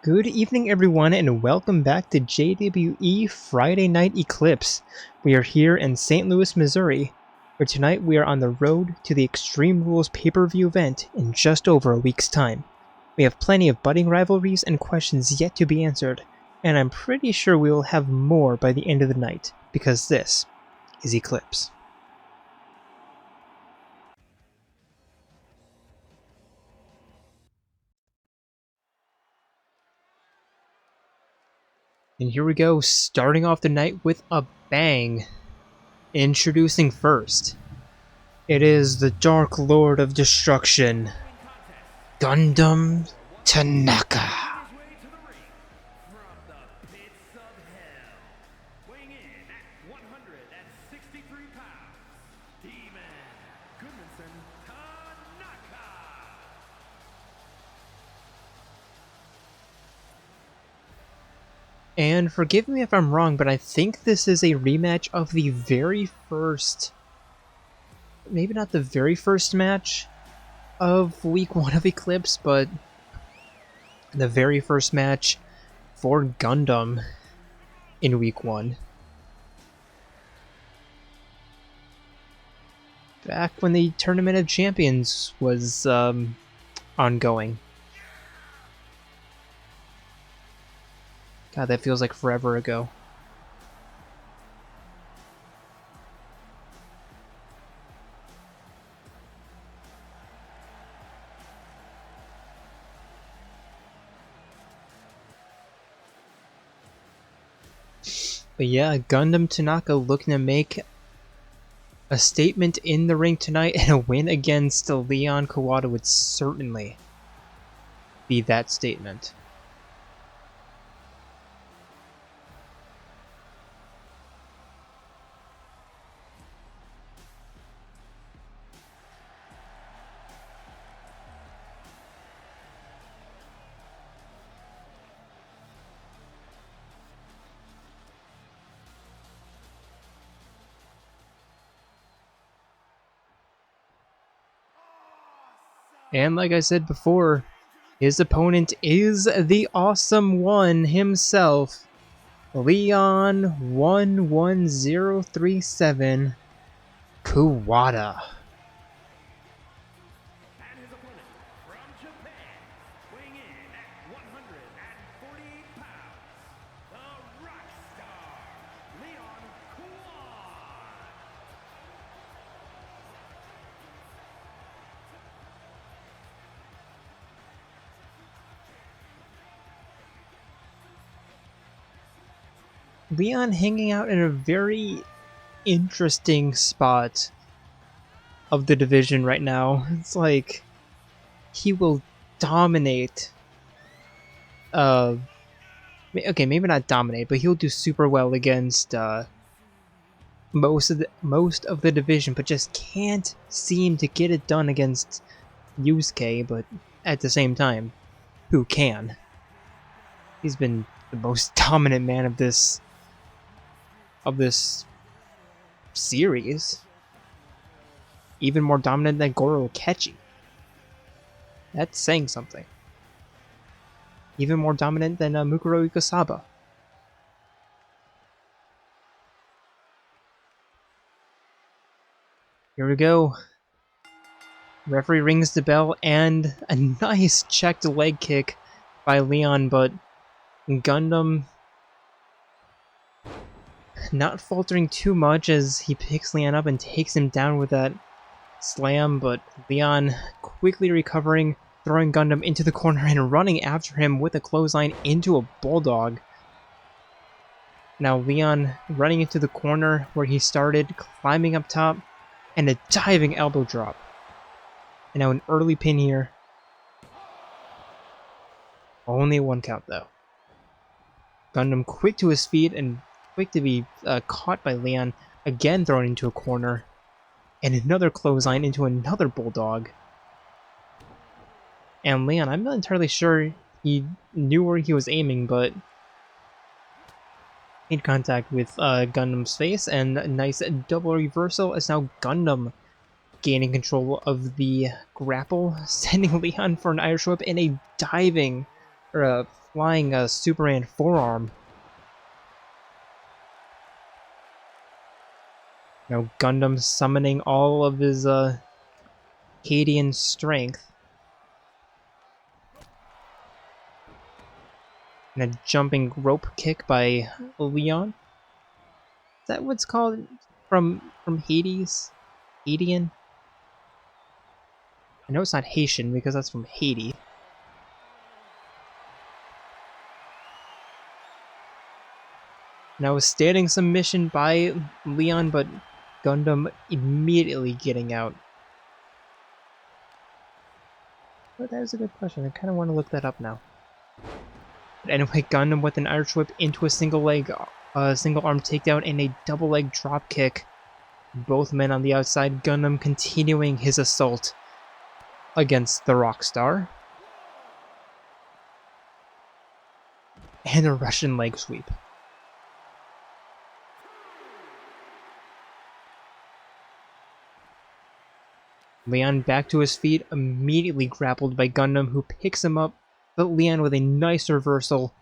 Good evening everyone and welcome back to JWE Friday Night Eclipse. We are here in St. Louis, Missouri, where tonight we are on the road to the Extreme Rules pay-per-view event in just over a week's time. We have plenty of budding rivalries and questions yet to be answered, and I'm pretty sure we will have more by the end of the night, because this is Eclipse. And here we go, starting off the night with a bang. Introducing first, it is the Dark Lord of Destruction, Gundham Tanaka. And forgive me if I'm wrong, but I think this is a rematch of the very first, maybe not the very first match of week 1 of Eclipse, but the very first match for Gundham in week 1. Back when the Tournament of Champions was ongoing. God, that feels like forever ago. But yeah, Gundham Tanaka looking to make a statement in the ring tonight, and a win against Leon Kuwata would certainly be that statement. And like I said before, his opponent is the awesome one himself, Leon 11037 Kuwata. Leon hanging out in a very interesting spot of the division right now. It's like he will dominate. Okay, maybe not dominate, but he'll do super well against most of the division, but just can't seem to get it done against Yusuke. But at the same time, who can? He's been the most dominant man of this series. Even more dominant than Goro Akechi. That's saying something. Even more dominant than Mukuro Ikasaba. Here we go. Referee rings the bell, and a nice checked leg kick by Leon, but Gundham not faltering too much as he picks Leon up and takes him down with that slam, but Leon quickly recovering, throwing Gundham into the corner and running after him with a clothesline into a bulldog. Now Leon running into the corner where he started, climbing up top, and a diving elbow drop. And now an early pin here. Only one count though. Gundham quick to his feet and quick to be caught by Leon, again thrown into a corner. And another clothesline into another bulldog. And Leon, I'm not entirely sure he knew where he was aiming, but made contact with Gundam's face, and a nice double reversal as now Gundam gaining control of the grapple, sending Leon for an Irish whip and a diving or a flying Superman forearm. Now Gundam summoning all of his Cadian strength. And a jumping rope kick by Leon. Is that what's called from Hades? Haitian? I know it's not Haitian because that's from Haiti. Now a standing submission by Leon, but Gundam immediately getting out. But that is a good question. I kind of want to look that up now. But anyway, Gundam with an Irish whip into a single arm takedown and a double leg drop kick. Both men on the outside. Gundam continuing his assault against the Rockstar. And a Russian leg sweep. Leon back to his feet, immediately grappled by Gundam, who picks him up, but Leon with a nice reversal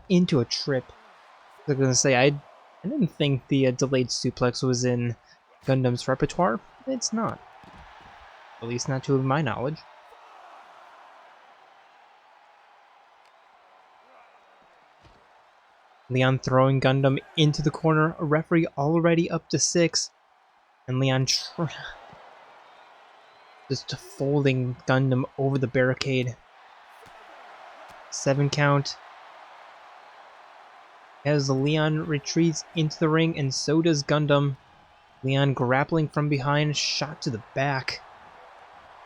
into a trip. I was going to say, I didn't think the delayed suplex was in Gundam's repertoire. It's not. At least not to my knowledge. Leon throwing Gundam into the corner, a referee already up to 6, and Leon just folding Gundam over the barricade. 7 count. As Leon retreats into the ring, and so does Gundam. Leon grappling from behind, shot to the back.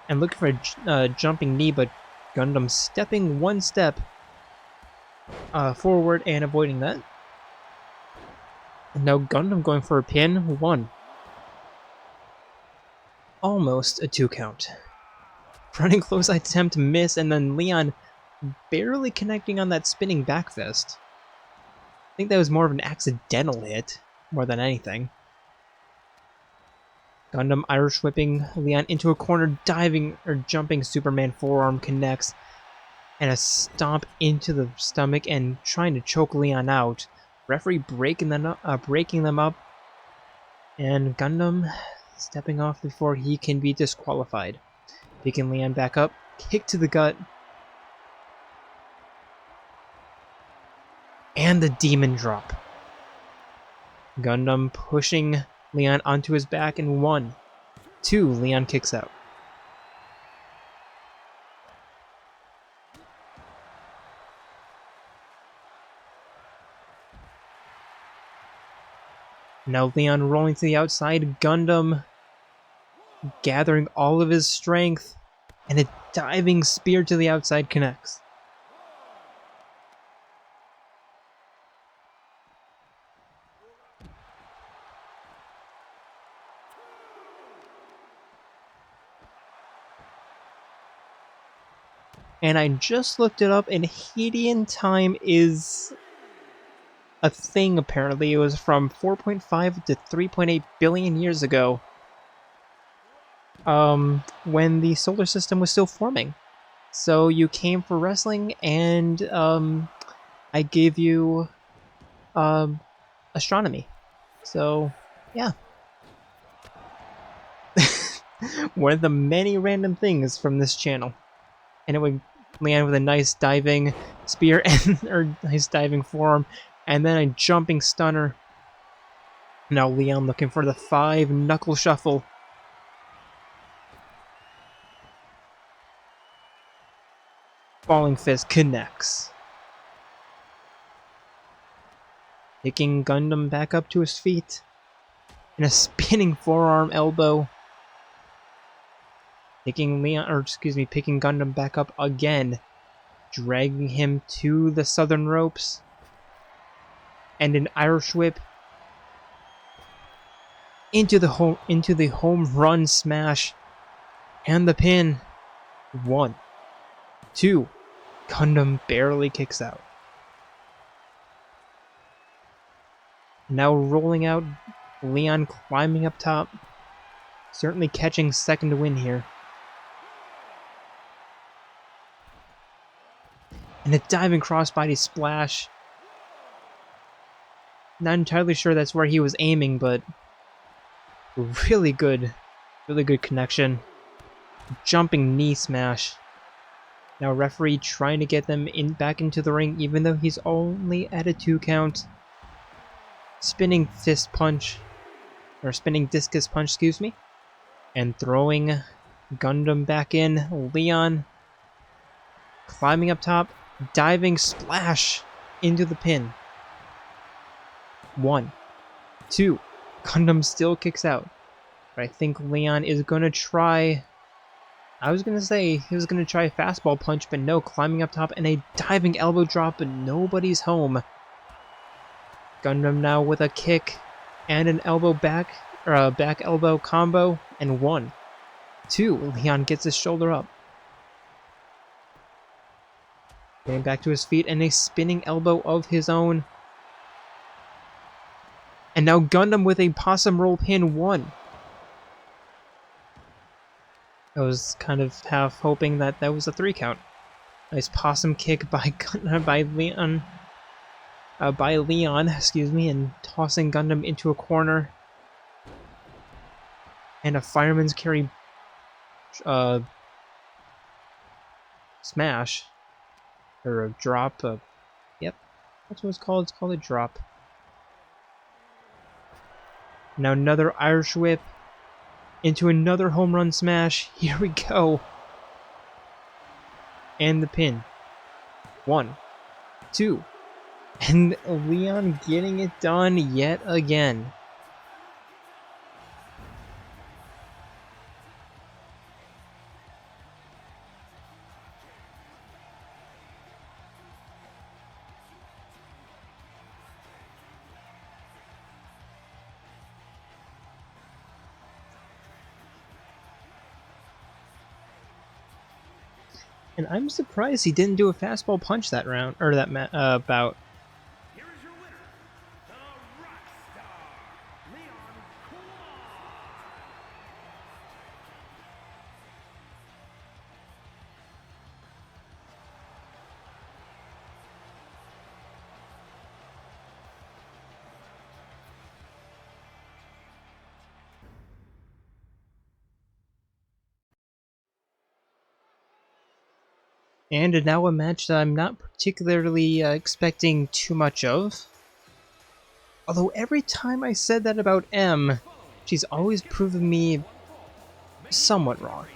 And looking for a jumping knee, but Gundam stepping 1 step forward and avoiding that. And now Gundam going for a pin. 1. Almost a 2 count. Running close attempt to miss, and then Leon barely connecting on that spinning back fist. I think that was more of an accidental hit, more than anything. Gundam Irish whipping Leon into a corner, diving or jumping Superman forearm connects, and a stomp into the stomach and trying to choke Leon out. Referee breaking them up, and Gundam stepping off before he can be disqualified. Picking Leon back up, kick to the gut, and the demon drop. Gundam pushing Leon onto his back, and 1, 2, Leon kicks out. Now Leon rolling to the outside, Gundam gathering all of his strength, and a diving spear to the outside connects. And I just looked it up, and Haitian time is a thing apparently. It was from 4.5 to 3.8 billion years ago. When the solar system was still forming. So you came for wrestling, and I gave you astronomy. So yeah. One of the many random things from this channel. And it would land with a nice diving spear or nice diving forearm, and then a jumping stunner. Now Leon looking for the 5 knuckle shuffle. Falling fist connects. Picking Gundam back up to his feet. And a spinning forearm elbow. Picking Gundam back up again. Dragging him to the southern ropes. And an Irish whip. Into the home run smash. And the pin. 1, 2. Gundam barely kicks out. Now rolling out, Leon climbing up top. Certainly catching second win here. And a diving crossbody splash. Not entirely sure that's where he was aiming, but really good connection. Jumping knee smash. Now referee trying to get them back into the ring, even though he's only at a 2 count. Spinning fist punch, or spinning discus punch, excuse me. And throwing Gundham back in. Leon climbing up top, diving splash into the pin. 1, 2. Gundham still kicks out. But I think Leon is going to try... I was going to say he was going to try a fastball punch, but no, climbing up top and a diving elbow drop, but nobody's home. Gundham now with a kick and an elbow back, or a back elbow combo, and 1, 2. Leon gets his shoulder up. Getting back to his feet and a spinning elbow of his own. And now Gundham with a possum roll pin. 1. I was kind of half hoping that that was a 3 count. Nice possum kick by Leon, excuse me, and tossing Gundham into a corner. And a fireman's carry smash. Or a drop. Yep, that's what it's called. It's called a drop. Now another Irish whip into another home run smash. Here we go. And the pin. 1, 2. And Leon getting it done yet again. And I'm surprised he didn't do a fastball punch that round, or that bout. Here is your winner, the Rockstar, Leon Kuwata. And now a match that I'm not particularly expecting too much of. Although every time I said that about M, she's always proven me somewhat wrong.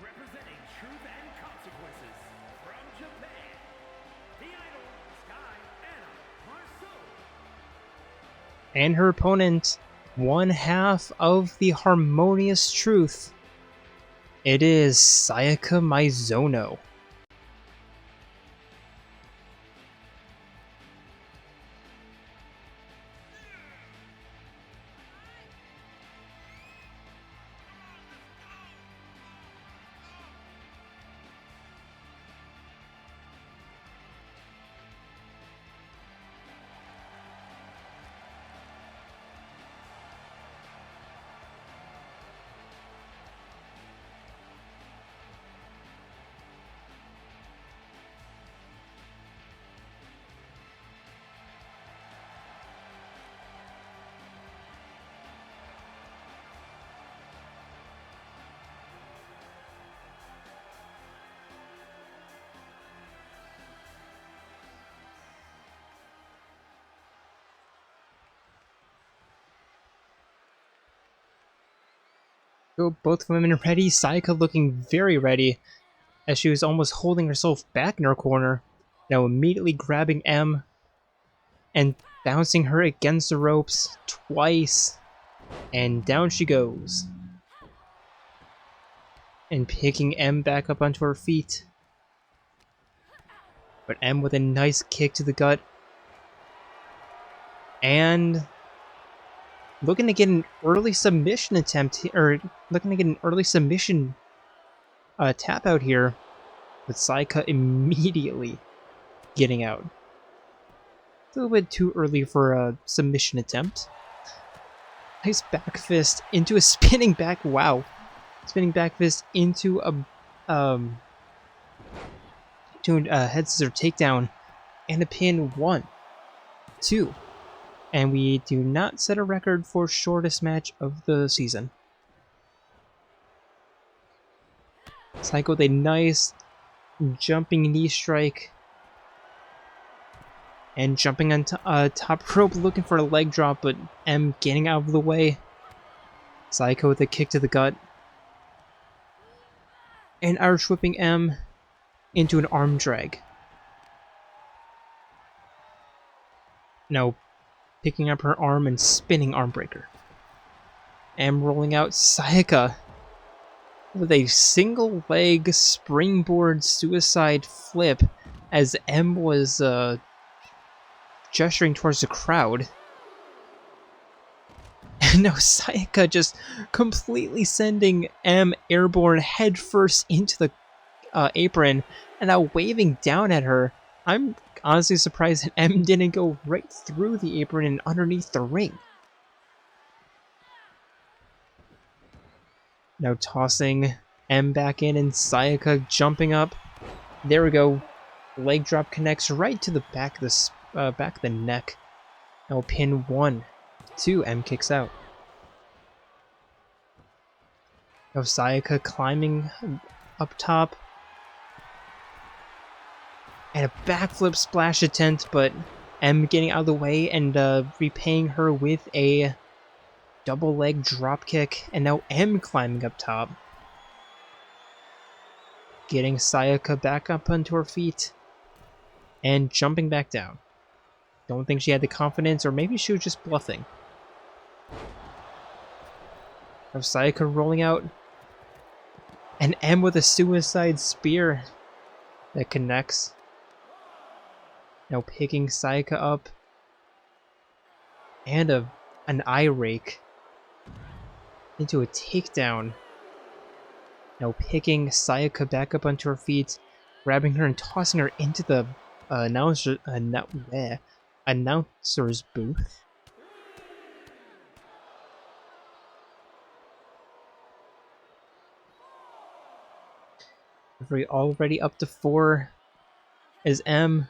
Representing Truth and Consequences from Japan, the idol, Sky Anna Marceau. And her opponent, one half of the Harmonious Truth. It is Sayaka Maizono. Both women ready. Sayaka looking very ready, as she was almost holding herself back in her corner. Now immediately grabbing M and bouncing her against the ropes twice. And down she goes. And picking M back up onto her feet. But M with a nice kick to the gut. And looking to get an early submission attempt, or looking to get an early submission tap out here, with Sayaka immediately getting out. A little bit too early for a submission attempt. Nice back fist into a spinning back. Wow, spinning back fist into a head scissor takedown and a pin. 1, 2. And we do not set a record for shortest match of the season. Sayaka with a nice jumping knee strike. And jumping on top rope, looking for a leg drop, but M getting out of the way. Sayaka with a kick to the gut. And Irish whipping M into an arm drag. Now picking up her arm and spinning arm breaker. M rolling out. Sayaka with a single leg springboard suicide flip as M was gesturing towards the crowd. And now Sayaka just completely sending M airborne headfirst into the apron and now waving down at her. I'm honestly surprised that M didn't go right through the apron and underneath the ring. Now tossing M back in and Sayaka jumping up. There we go. Leg drop connects right to the back of the neck. Now pin 1, 2. M kicks out. Now Sayaka climbing up top. And a backflip splash attempt, but M getting out of the way and repaying her with a double leg drop kick. And now M climbing up top. Getting Sayaka back up onto her feet. And jumping back down. Don't think she had the confidence, or maybe she was just bluffing. Now Sayaka rolling out. And M with a suicide spear that connects. Now picking Sayaka up. And an eye rake into a takedown. Now picking Sayaka back up onto her feet, grabbing her and tossing her into the announcer's booth. We're already up to 4 as M,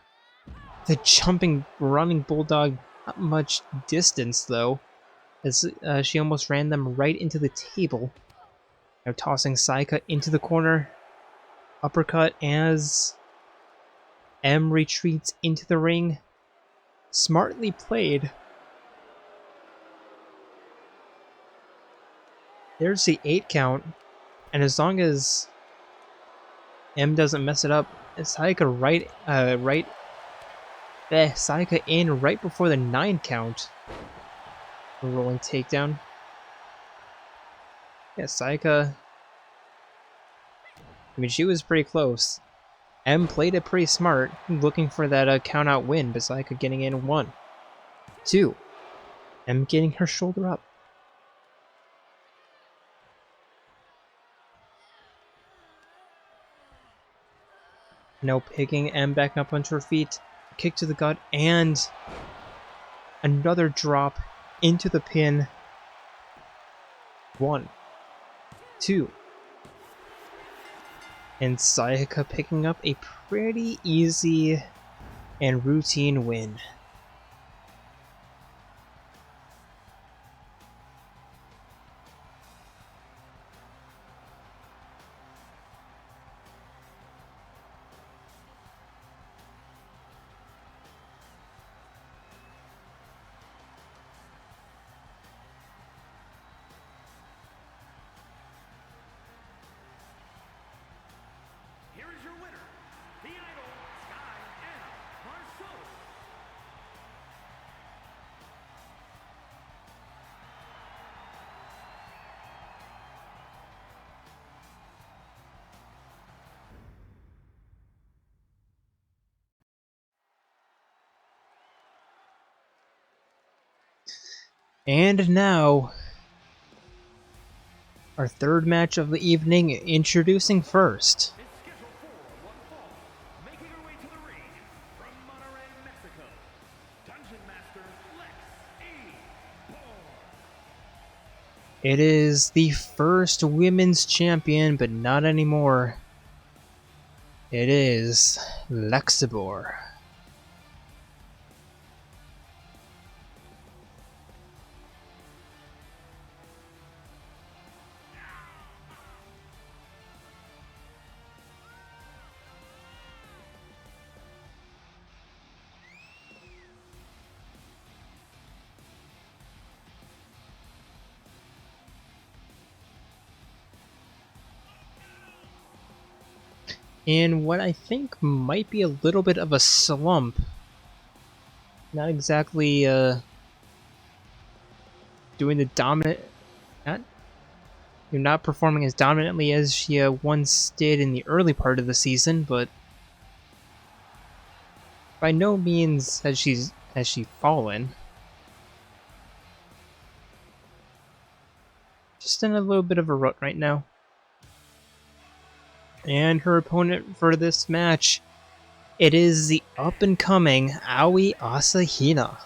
the jumping, running bulldog, not much distance though, as she almost ran them right into the table. Now tossing Sayaka into the corner, uppercut as M retreats into the ring. Smartly played. There's the 8 count, and as long as M doesn't mess it up, Sayaka Sayaka in right before the 9 count. A rolling takedown. Yeah, Sayaka. I mean, she was pretty close. M played it pretty smart, looking for that count out win, but Sayaka getting in 1, 2. M getting her shoulder up. Now picking M back up onto her feet, kick to the gut, and another drop into the pin. 1, 2. And Sayaka picking up a pretty easy and routine win. And now, our third match of the evening, introducing first. Is scheduled for one fall, making her way to the ring from Monterrey, Mexico, Dungeon Master Lexibor. It is the first women's champion, but not anymore. It is Lexibor. In what I think might be a little bit of a slump. Not exactly doing the dominant... You're not performing as dominantly as she once did in the early part of the season, but by no means has she fallen. Just in a little bit of a rut right now. And her opponent for this match, it is the up-and-coming Aoi Asahina.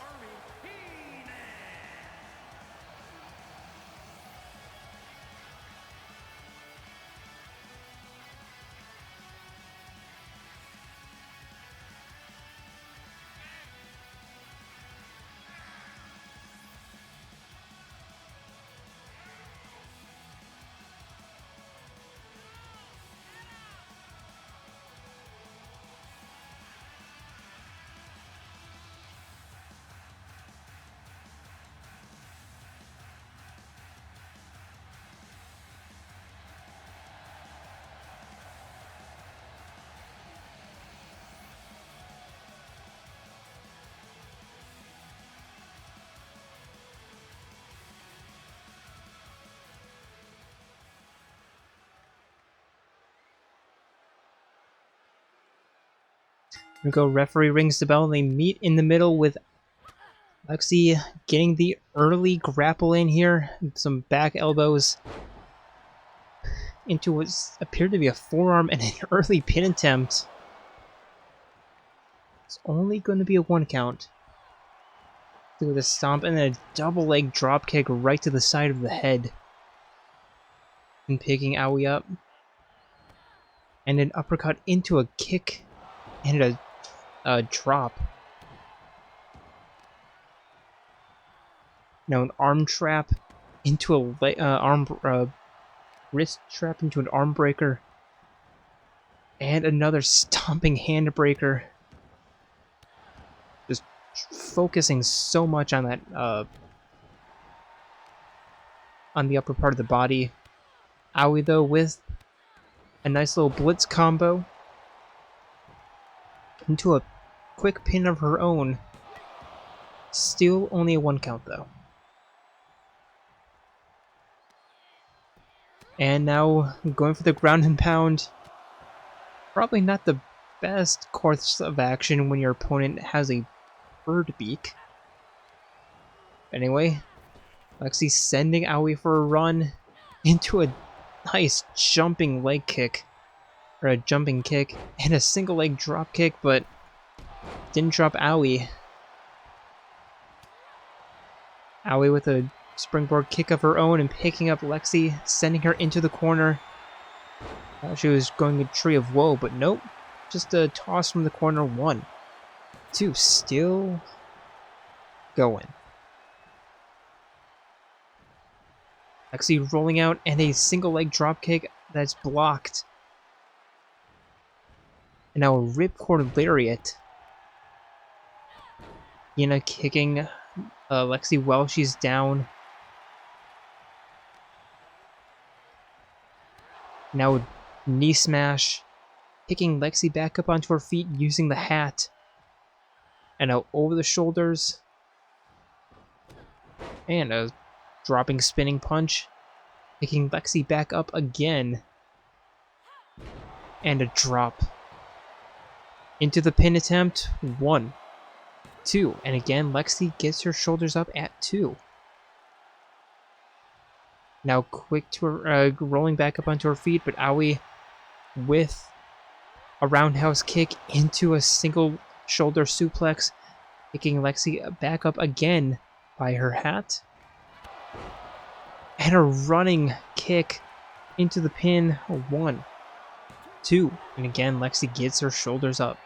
We go, referee rings the bell, and they meet in the middle with Lexi getting the early grapple in here. Some back elbows into what appeared to be a forearm and an early pin attempt. It's only going to be a 1 count. With a stomp and then a double leg drop kick right to the side of the head. And picking Aoi up. And an uppercut into a kick and a drop. Now an arm trap into a wrist trap into an arm breaker. And another stomping hand breaker. Just focusing so much on that, on the upper part of the body. Aoi, though, with a nice little blitz combo into a quick pin of her own. Still only a 1 count, though. And now going for the ground and pound. Probably not the best course of action when your opponent has a bird beak. Anyway, Lexi sending Aoi for a run into a nice jumping leg kick. Or a jumping kick. And a single leg drop kick, but didn't drop Aoi. Aoi with a springboard kick of her own and picking up Lexi, sending her into the corner. Thought she was going a tree of woe, but nope. Just a toss from the corner. 1, 2, still going. Lexi rolling out and a single leg drop kick that's blocked. And now a ripcord lariat. Yuna kicking Lexi while she's down. Now a knee smash. Picking Lexi back up onto her feet using the hat. And now over the shoulders. And a dropping spinning punch. Picking Lexi back up again. And a drop. Into the pin attempt. 1, 2. And again, Lexi gets her shoulders up at 2. Now quick to her, rolling back up onto her feet, but Aoi with a roundhouse kick into a single shoulder suplex, picking Lexi back up again by her hat. And a running kick into the pin. 1, 2, and again Lexi gets her shoulders up.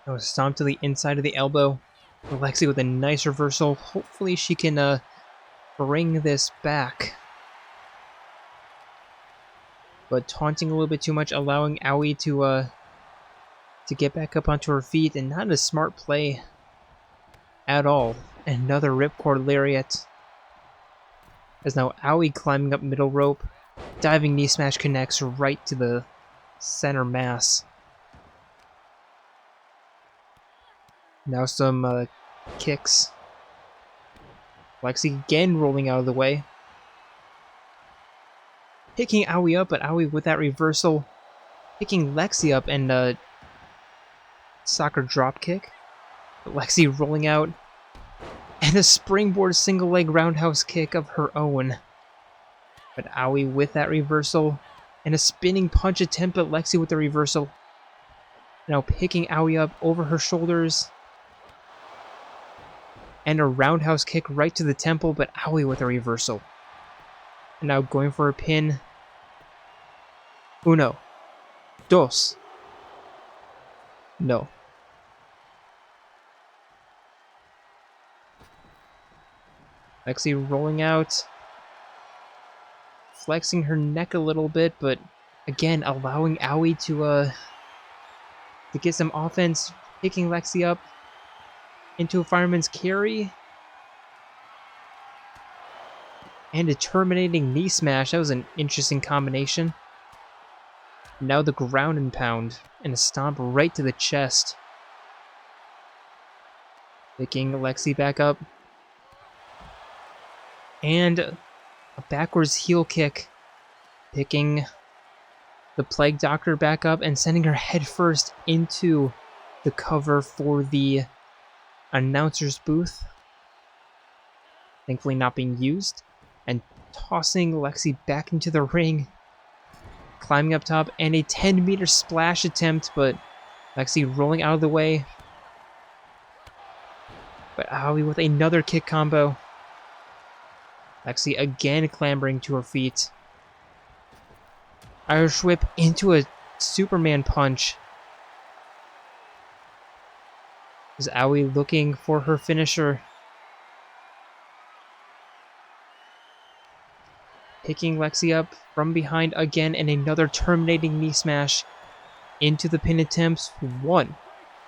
Now a stomp to the inside of the elbow. Lexi with a nice reversal. Hopefully she can bring this back. But taunting a little bit too much, allowing Aoi to get back up onto her feet, and not a smart play at all. Another ripcord lariat. As now Aoi climbing up middle rope. Diving knee smash connects right to the center mass. Now some kicks. Lexi again rolling out of the way. Picking Aoi up, but Aoi with that reversal. Picking Lexi up and soccer drop kick. But Lexi rolling out. And a springboard single leg roundhouse kick of her own. But Aoi with that reversal. And a spinning punch attempt, but Lexi with the reversal. Now picking Aoi up over her shoulders. And a roundhouse kick right to the temple, but Aoi with a reversal. And now going for a pin. 1, 2. No. Lexi rolling out. Flexing her neck a little bit, but again allowing Aoi to get some offense. Picking Lexi up into a fireman's carry. And a terminating knee smash. That was an interesting combination. Now the ground and pound. And a stomp right to the chest. Picking Lexi back up. And a backwards heel kick. Picking the Plague Doctor back up and sending her head first into the cover for the announcer's booth. Thankfully not being used. And tossing Lexi back into the ring. Climbing up top and a 10-meter splash attempt, but Lexi rolling out of the way. But Aoi with another kick combo. Lexi again clambering to her feet. Irish whip into a Superman punch. Is Aoi looking for her finisher? Picking Lexi up from behind again and another terminating knee smash into the pin attempts. 1.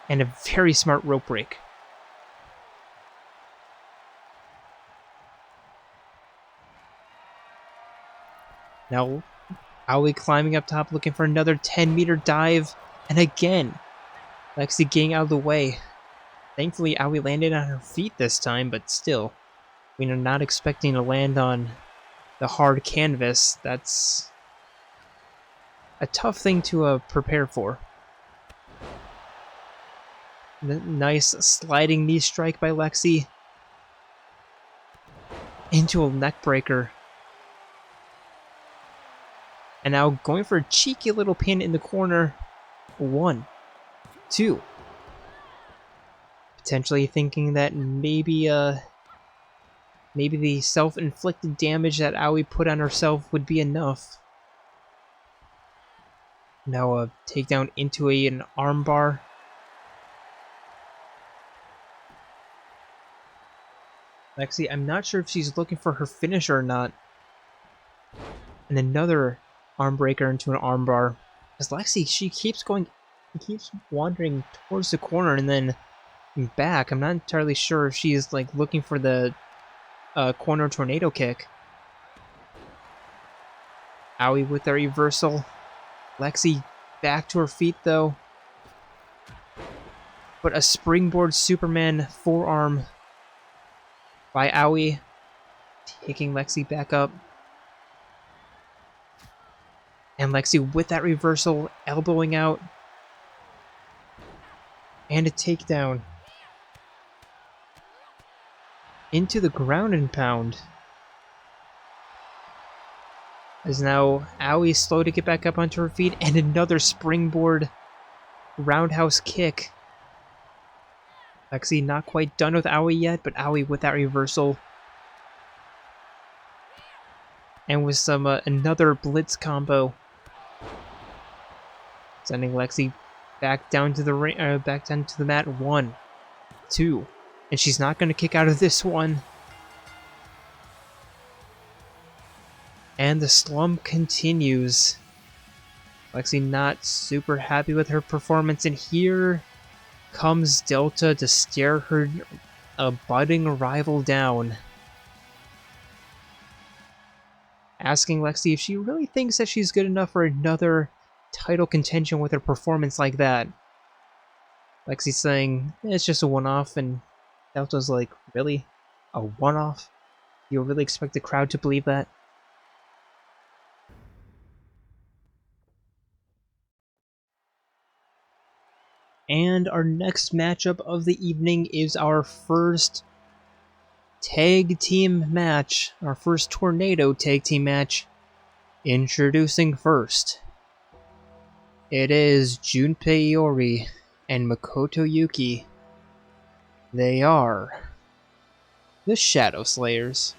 And a very smart rope break. Now Aoi climbing up top looking for another 10-meter dive. And again, Lexi getting out of the way. Thankfully Aoi landed on her feet this time, but still, we are not expecting to land on the hard canvas. That's a tough thing to prepare for. Nice sliding knee strike by Lexi into a neck breaker. And now going for a cheeky little pin in the corner. 1, 2. Potentially thinking that maybe the self-inflicted damage that Aoi put on herself would be enough. Now a takedown into an armbar. Lexi, I'm not sure if she's looking for her finisher or not. And another arm breaker into an armbar. As Lexi, she keeps wandering towards the corner and then back. I'm not entirely sure if she's like looking for the corner tornado kick. Aoi with the reversal. Lexi back to her feet though. But a springboard Superman forearm by Aoi, taking Lexi back up. And Lexi with that reversal, elbowing out. And a takedown. into the ground and pound. As now Aoi slow to get back up onto her feet, and another springboard roundhouse kick. Lexi not quite done with Aoi yet, but Aoi with that reversal. And with some another blitz combo. Sending Lexi back down to the back down to the mat. 1, 2. And she's not going to kick out of this one. And the slump continues. Lexi not super happy with her performance, and here comes Delta to stare her budding rival down. Asking Lexi if she really thinks that she's good enough for another title contention with her performance like that. Lexi saying, it's just a one-off, and Delta's like, really? A one-off? You really expect the crowd to believe that? And our next matchup of the evening is our first tag team match, our first Tornado tag team match. Introducing first, it is Junpei Iori and Makoto Yuki. They are the Shadow Slayers.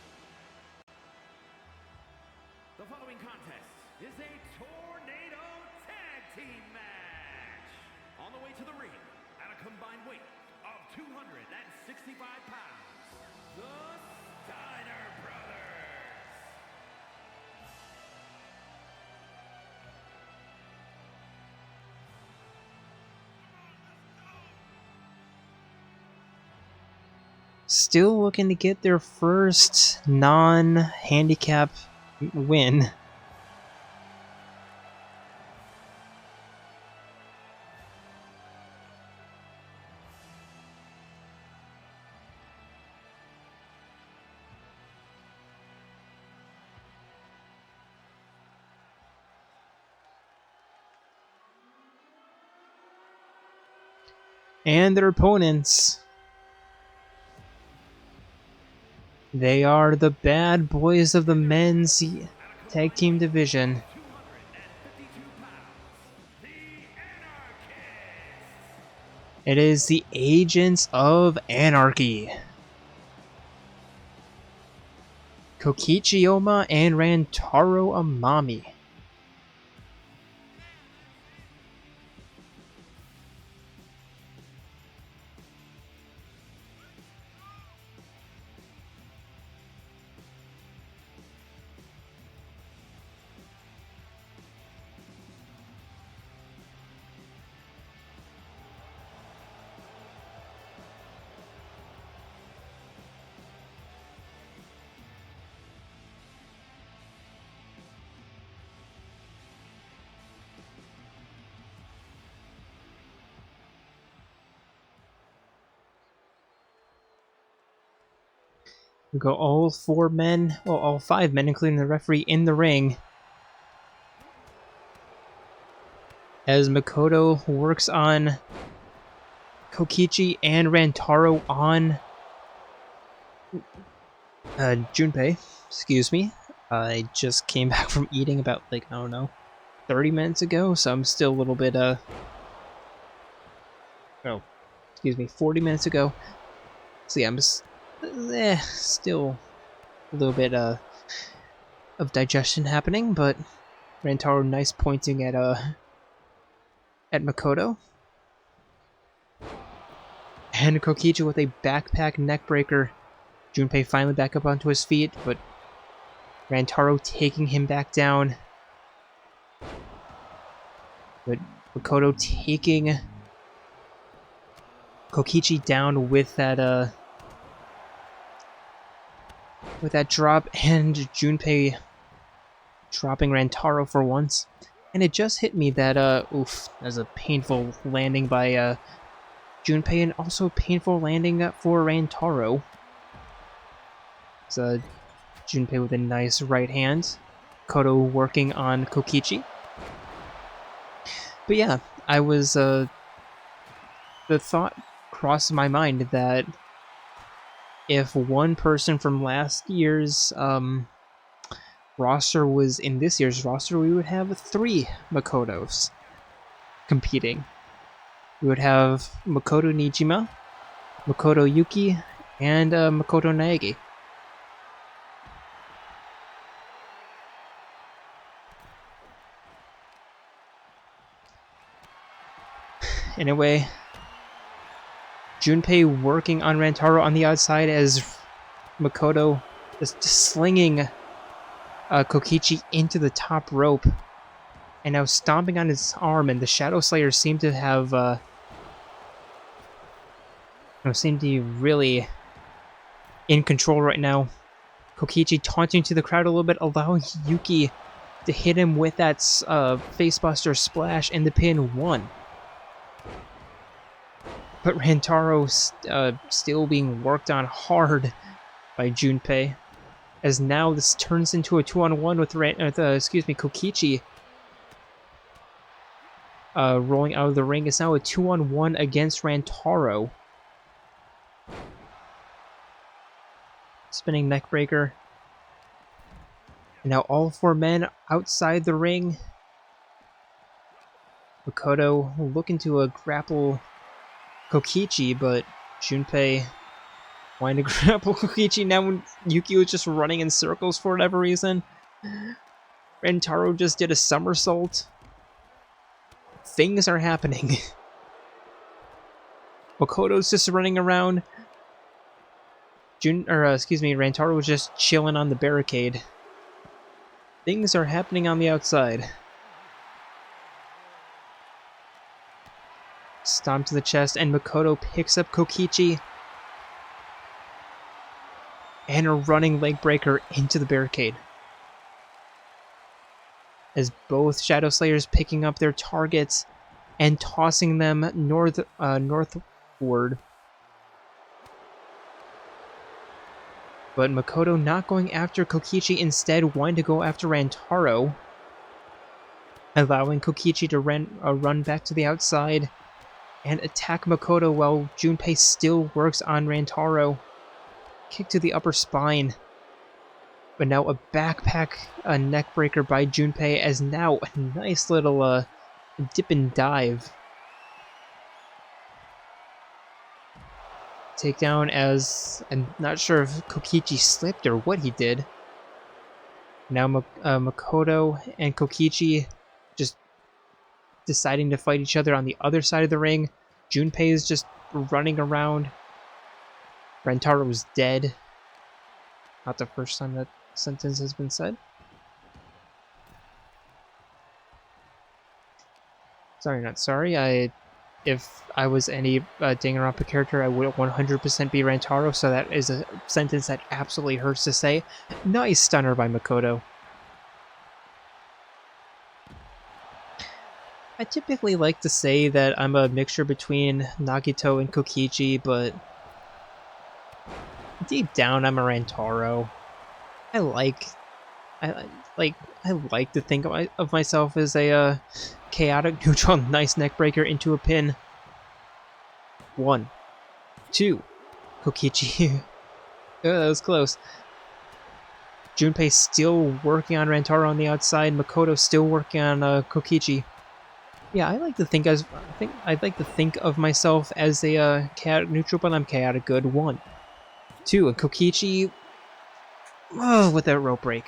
The following contest is a Tornado Tag Team match. On the way to the ring, at a combined weight of 265 pounds, the Steiner Brothers. Still looking to get their first non-handicap win. And their opponents, they are the bad boys of the men's tag team division. 252 pounds, the Anarchists. It is the Agents of Anarchy. Kokichi Oma and Rantaro Amami. We go all 4 men, well, all 5 men, including the referee, in the ring. As Makoto works on Kokichi and Rantaro on Junpei. Excuse me. I just came back from eating about, like, I don't know, 30 minutes ago, so I'm still a little bit, 40 minutes ago. So yeah, I'm just, still a little bit, of digestion happening, but Rantaro nice pointing at Makoto. And Kokichi with a backpack neckbreaker. Junpei finally back up onto his feet, but Rantaro taking him back down. But Makoto taking Kokichi down with that drop, and Junpei dropping Rantaro for once. And it just hit me that oof, that was a painful landing by Junpei, and also a painful landing for Rantaro. So Junpei with a nice right hand, Koto working on Kokichi. But yeah, I was the thought crossed my mind that if one person from last year's roster was in this year's roster, we would have 3 Makotos competing. We would have Makoto Nijima, Makoto Yuki, and Makoto Naegi. Anyway, Junpei working on Rantaro on the outside as Makoto is slinging Kokichi into the top rope, and now stomping on his arm, and the Shadow Slayers seem to have seem to be really in control right now. Kokichi taunting to the crowd a little bit, allowing Yuki to hit him with that facebuster splash and the pin 1. But Rantaro still being worked on hard by Junpei, as now this turns into a 2-on-1 with Kokichi rolling out of the ring. It's now a 2-on-1 against Rantaro. Spinning neckbreaker. And now all 4 men outside the ring. Makoto looking to grapple Kokichi, but Junpei wanting to grapple Kokichi now when Yuki was just running in circles for whatever reason. Rantaro just did a somersault. Things are happening. Makoto's just running around. Rantaro was just chilling on the barricade. Things are happening on the outside. Stomp to the chest, and Makoto picks up Kokichi. And a running leg breaker into the barricade. As both Shadow Slayers picking up their targets and tossing them northward. But Makoto not going after Kokichi, instead wanting to go after Rantaro, allowing Kokichi to run back to the outside and attack Makoto while Junpei still works on Rantaro. Kick to the upper spine. But now a backpack neckbreaker by Junpei, as now a nice little dip and dive. Takedown, as I'm not sure if Kokichi slipped or what he did. Now Makoto and Kokichi just deciding to fight each other on the other side of the ring. Junpei is just running around. Rantaro is dead. Not the first time that sentence has been said. Sorry, not sorry. If I was any Danganronpa character, I would 100% be Rantaro, so that is a sentence that absolutely hurts to say. Nice stunner by Makoto. I typically like to say that I'm a mixture between Nagito and Kokichi, but deep down I'm a Rantaro. I like to think of myself as a chaotic neutral, nice neckbreaker into a pin. 1, 2, Kokichi. Oh, that was close. Junpei still working on Rantaro on the outside. Makoto still working on Kokichi. Yeah, I like to think of myself as a chaotic neutral, but I'm chaotic good. 1, 2, and Kokichi. Oh, with that rope break.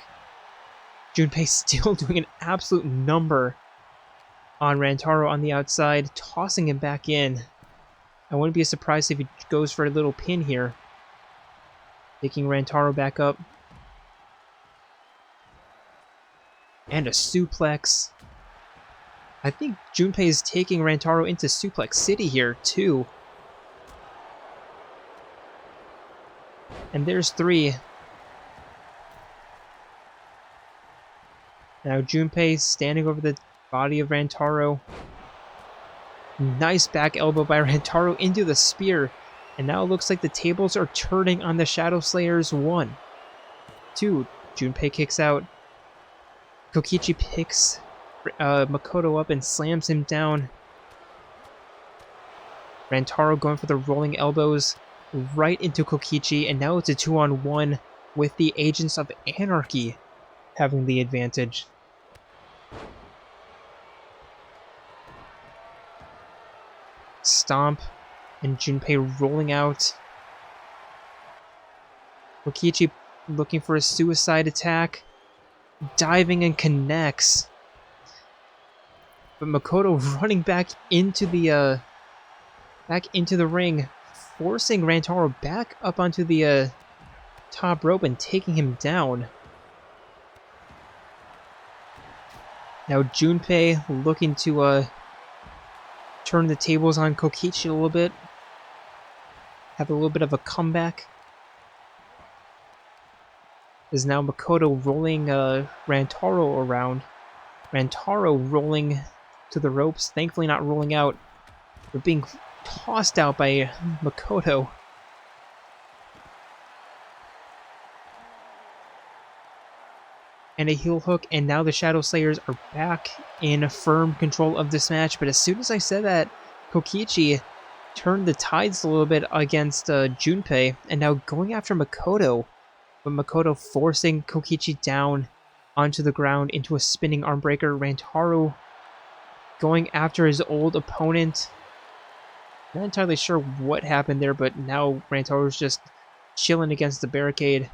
Junpei still doing an absolute number on Rantaro on the outside, tossing him back in. I wouldn't be surprised if he goes for a little pin here. Taking Rantaro back up. And a suplex. I think Junpei is taking Rantaro into Suplex City here, too. And there's 3. Now Junpei standing over the body of Rantaro. Nice back elbow by Rantaro into the spear. And now it looks like the tables are turning on the Shadow Slayers. 1, 2, Junpei kicks out. Kokichi picks Makoto up and slams him down. Rantaro going for the rolling elbows. right into Kokichi, and now it's a 2-on-1 with the Agents of Anarchy having the advantage. Stomp, and Junpei rolling out. Kokichi looking for a suicide attack, diving and connects. But Makoto running back into the ring, forcing Rantaro back up onto the top rope and taking him down. Now Junpei looking to turn the tables on Kokichi a little bit, have a little bit of a comeback. Is now Makoto rolling Rantaro around. Rantaro rolling to the ropes, thankfully not rolling out, but being tossed out by Makoto. And a heel hook, and now the Shadow Slayers are back in firm control of this match. But as soon as I said that, Kokichi turned the tides a little bit against Junpei, and now going after Makoto. But Makoto forcing Kokichi down onto the ground into a spinning arm breaker. Rantaro going after his old opponent. Not entirely sure what happened there, but now Rantaro's just chilling against the barricade.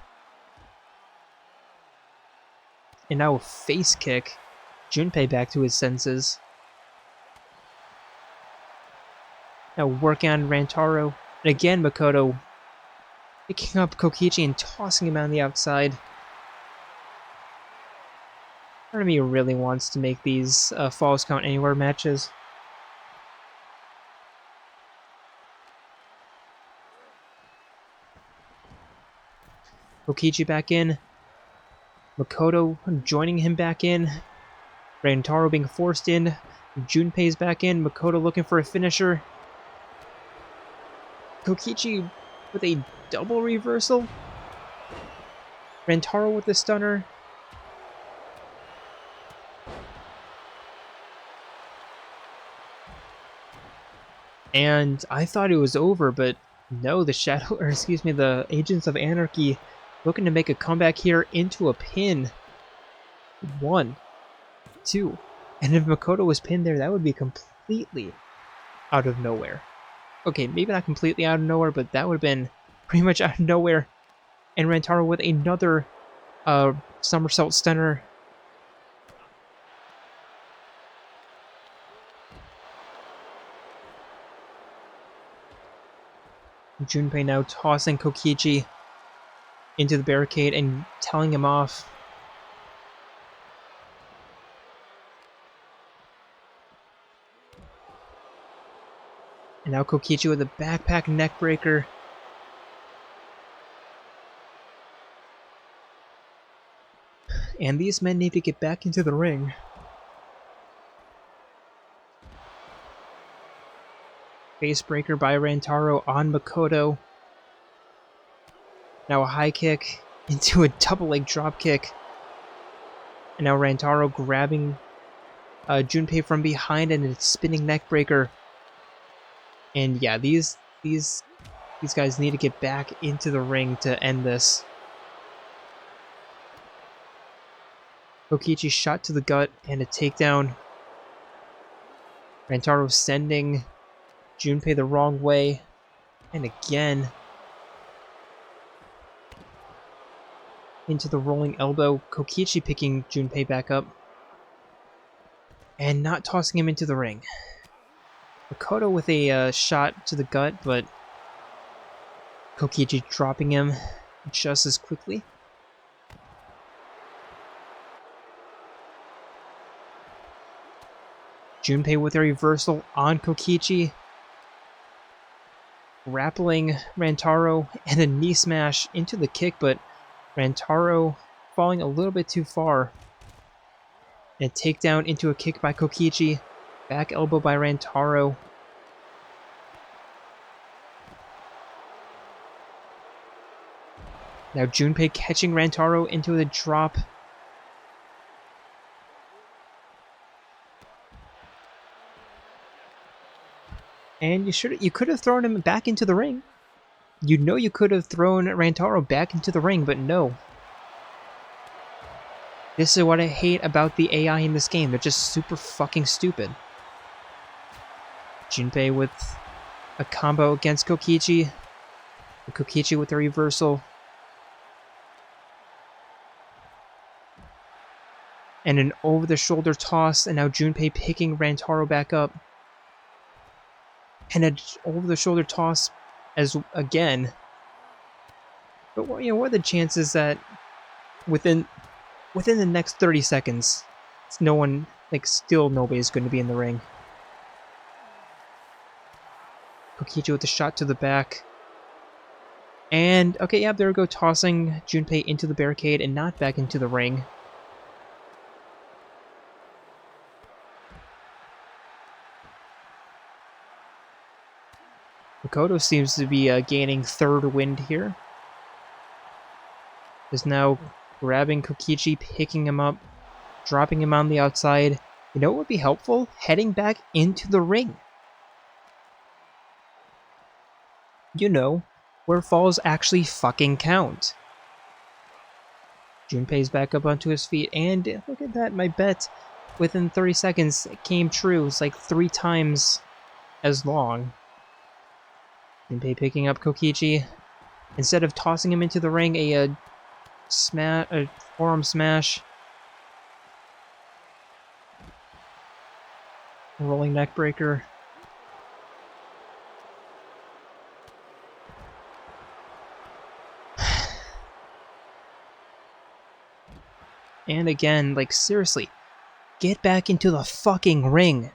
And now a face kick. Junpei back to his senses. Now working on Rantaro. And again, Makoto picking up Kokichi and tossing him on the outside. Part of me really wants to make these Falls Count Anywhere matches. Kokichi back in. Makoto joining him back in. Rantaro being forced in. Junpei's back in. Makoto looking for a finisher. Kokichi with a double reversal. Rantaro with the stunner. And I thought it was over, but no, the Agents of Anarchy looking to make a comeback here into a pin. 1, 2. And if Makoto was pinned there, that would be completely out of nowhere. Okay, maybe not completely out of nowhere, but that would have been pretty much out of nowhere. And Rantaro with another somersault stunner. Junpei now tossing Kokichi into the barricade and telling him off. And now Kokichi with a backpack neckbreaker. And these men need to get back into the ring. Facebreaker by Rantaro on Makoto. Now a high kick into a double leg drop kick. And now Rantaro grabbing Junpei from behind and a spinning neckbreaker. And yeah, these guys need to get back into the ring to end this. Kokichi shot to the gut and a takedown. Rantaro sending Junpei the wrong way. And again into the rolling elbow. Kokichi picking Junpei back up. And not tossing him into the ring. Makoto with a shot to the gut, but Kokichi dropping him just as quickly. Junpei with a reversal on Kokichi. Grappling Rantaro and a knee smash into the kick, but Rantaro falling a little bit too far. And a takedown into a kick by Kokichi. Back elbow by Rantaro. Now Junpei catching Rantaro into the drop. And you could have thrown him back into the ring. You know you could have thrown Rantaro back into the ring, but no. This is what I hate about the AI in this game. They're just super fucking stupid. Junpei with a combo against Kokichi. Kokichi with a reversal. And an over-the-shoulder toss, and now Junpei picking Rantaro back up. And an over-the-shoulder toss as again. But what are the chances that within the next 30 seconds, still nobody's going to be in the ring? Kokichi with a shot to the back. And, okay, yeah, there we go, tossing Junpei into the barricade and not back into the ring. Makoto seems to be gaining third wind here. Is now grabbing Kokichi, picking him up, dropping him on the outside. You know what would be helpful? Heading back into the ring. You know, where falls actually fucking count. Junpei's back up onto his feet, and look at that, my bet within 30 seconds came true. It's like 3 times as long. Junpei picking up Kokichi. Instead of tossing him into the ring, a forearm smash. A rolling neck breaker. And again, like, seriously, get back into the fucking ring.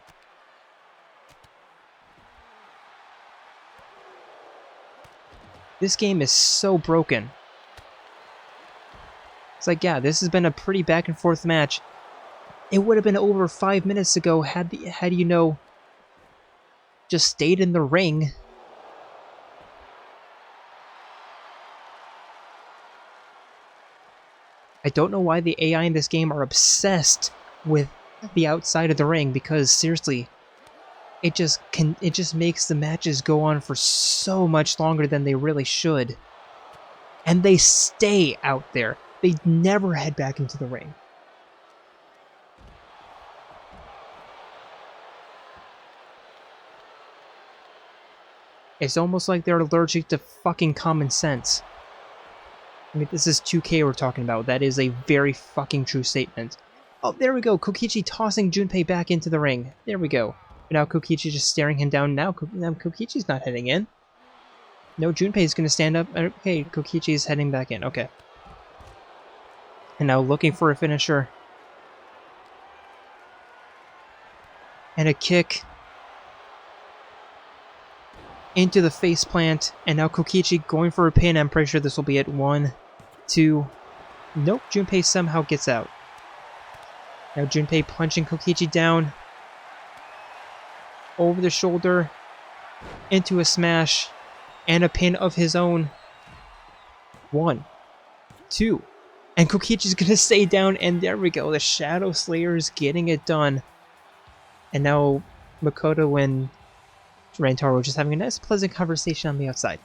This game is so broken. It's like, yeah, this has been a pretty back and forth match. It would have been over 5 minutes ago had just stayed in the ring. I don't know why the AI in this game are obsessed with the outside of the ring, because seriously, it just makes the matches go on for so much longer than they really should. And they stay out there. They never head back into the ring. It's almost like they're allergic to fucking common sense. I mean, this is 2K we're talking about. That is a very fucking true statement. Oh, there we go. Kokichi tossing Junpei back into the ring. There we go. But now Kokichi just staring him down. Now Kokichi's not heading in. No, Junpei's going to stand up. Okay, Kokichi's heading back in. Okay. And now looking for a finisher. And a kick into the face plant. And now Kokichi going for a pin. I'm pretty sure this will be at 1, 2. Nope, Junpei somehow gets out. Now Junpei punching Kokichi down. Over the shoulder. Into a smash. And a pin of his own. 1, 2. And Kokichi's going to stay down. And there we go. The Shadow Slayer's getting it done. And now Makoto and Rantaro just having a nice pleasant conversation on the outside.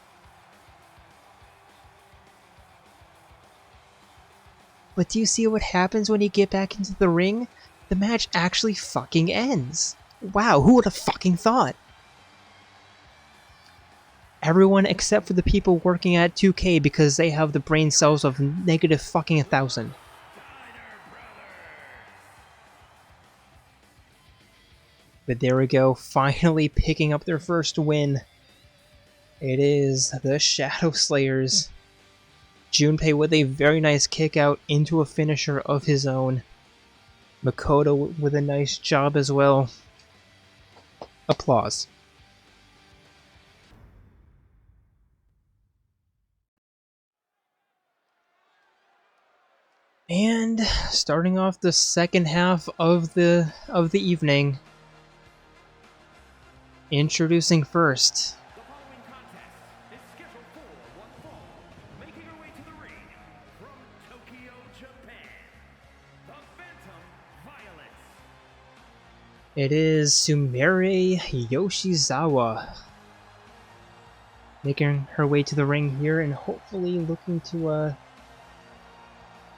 But do you see what happens when you get back into the ring? The match actually fucking ends. Wow, who would have fucking thought? Everyone except for the people working at 2K because they have the brain cells of negative fucking 1,000. But there we go, finally picking up their first win. It is the Shadow Slayers. Junpei with a very nice kick out into a finisher of his own. Makoto with a nice job as well. Applause. And starting off the second half of the evening, introducing first The following contest is scheduled for one fall. Making her way to the ring from Tokyo, Japan, the Phantom Violets. it is Sumire Yoshizawa. Making her way to the ring here and hopefully looking to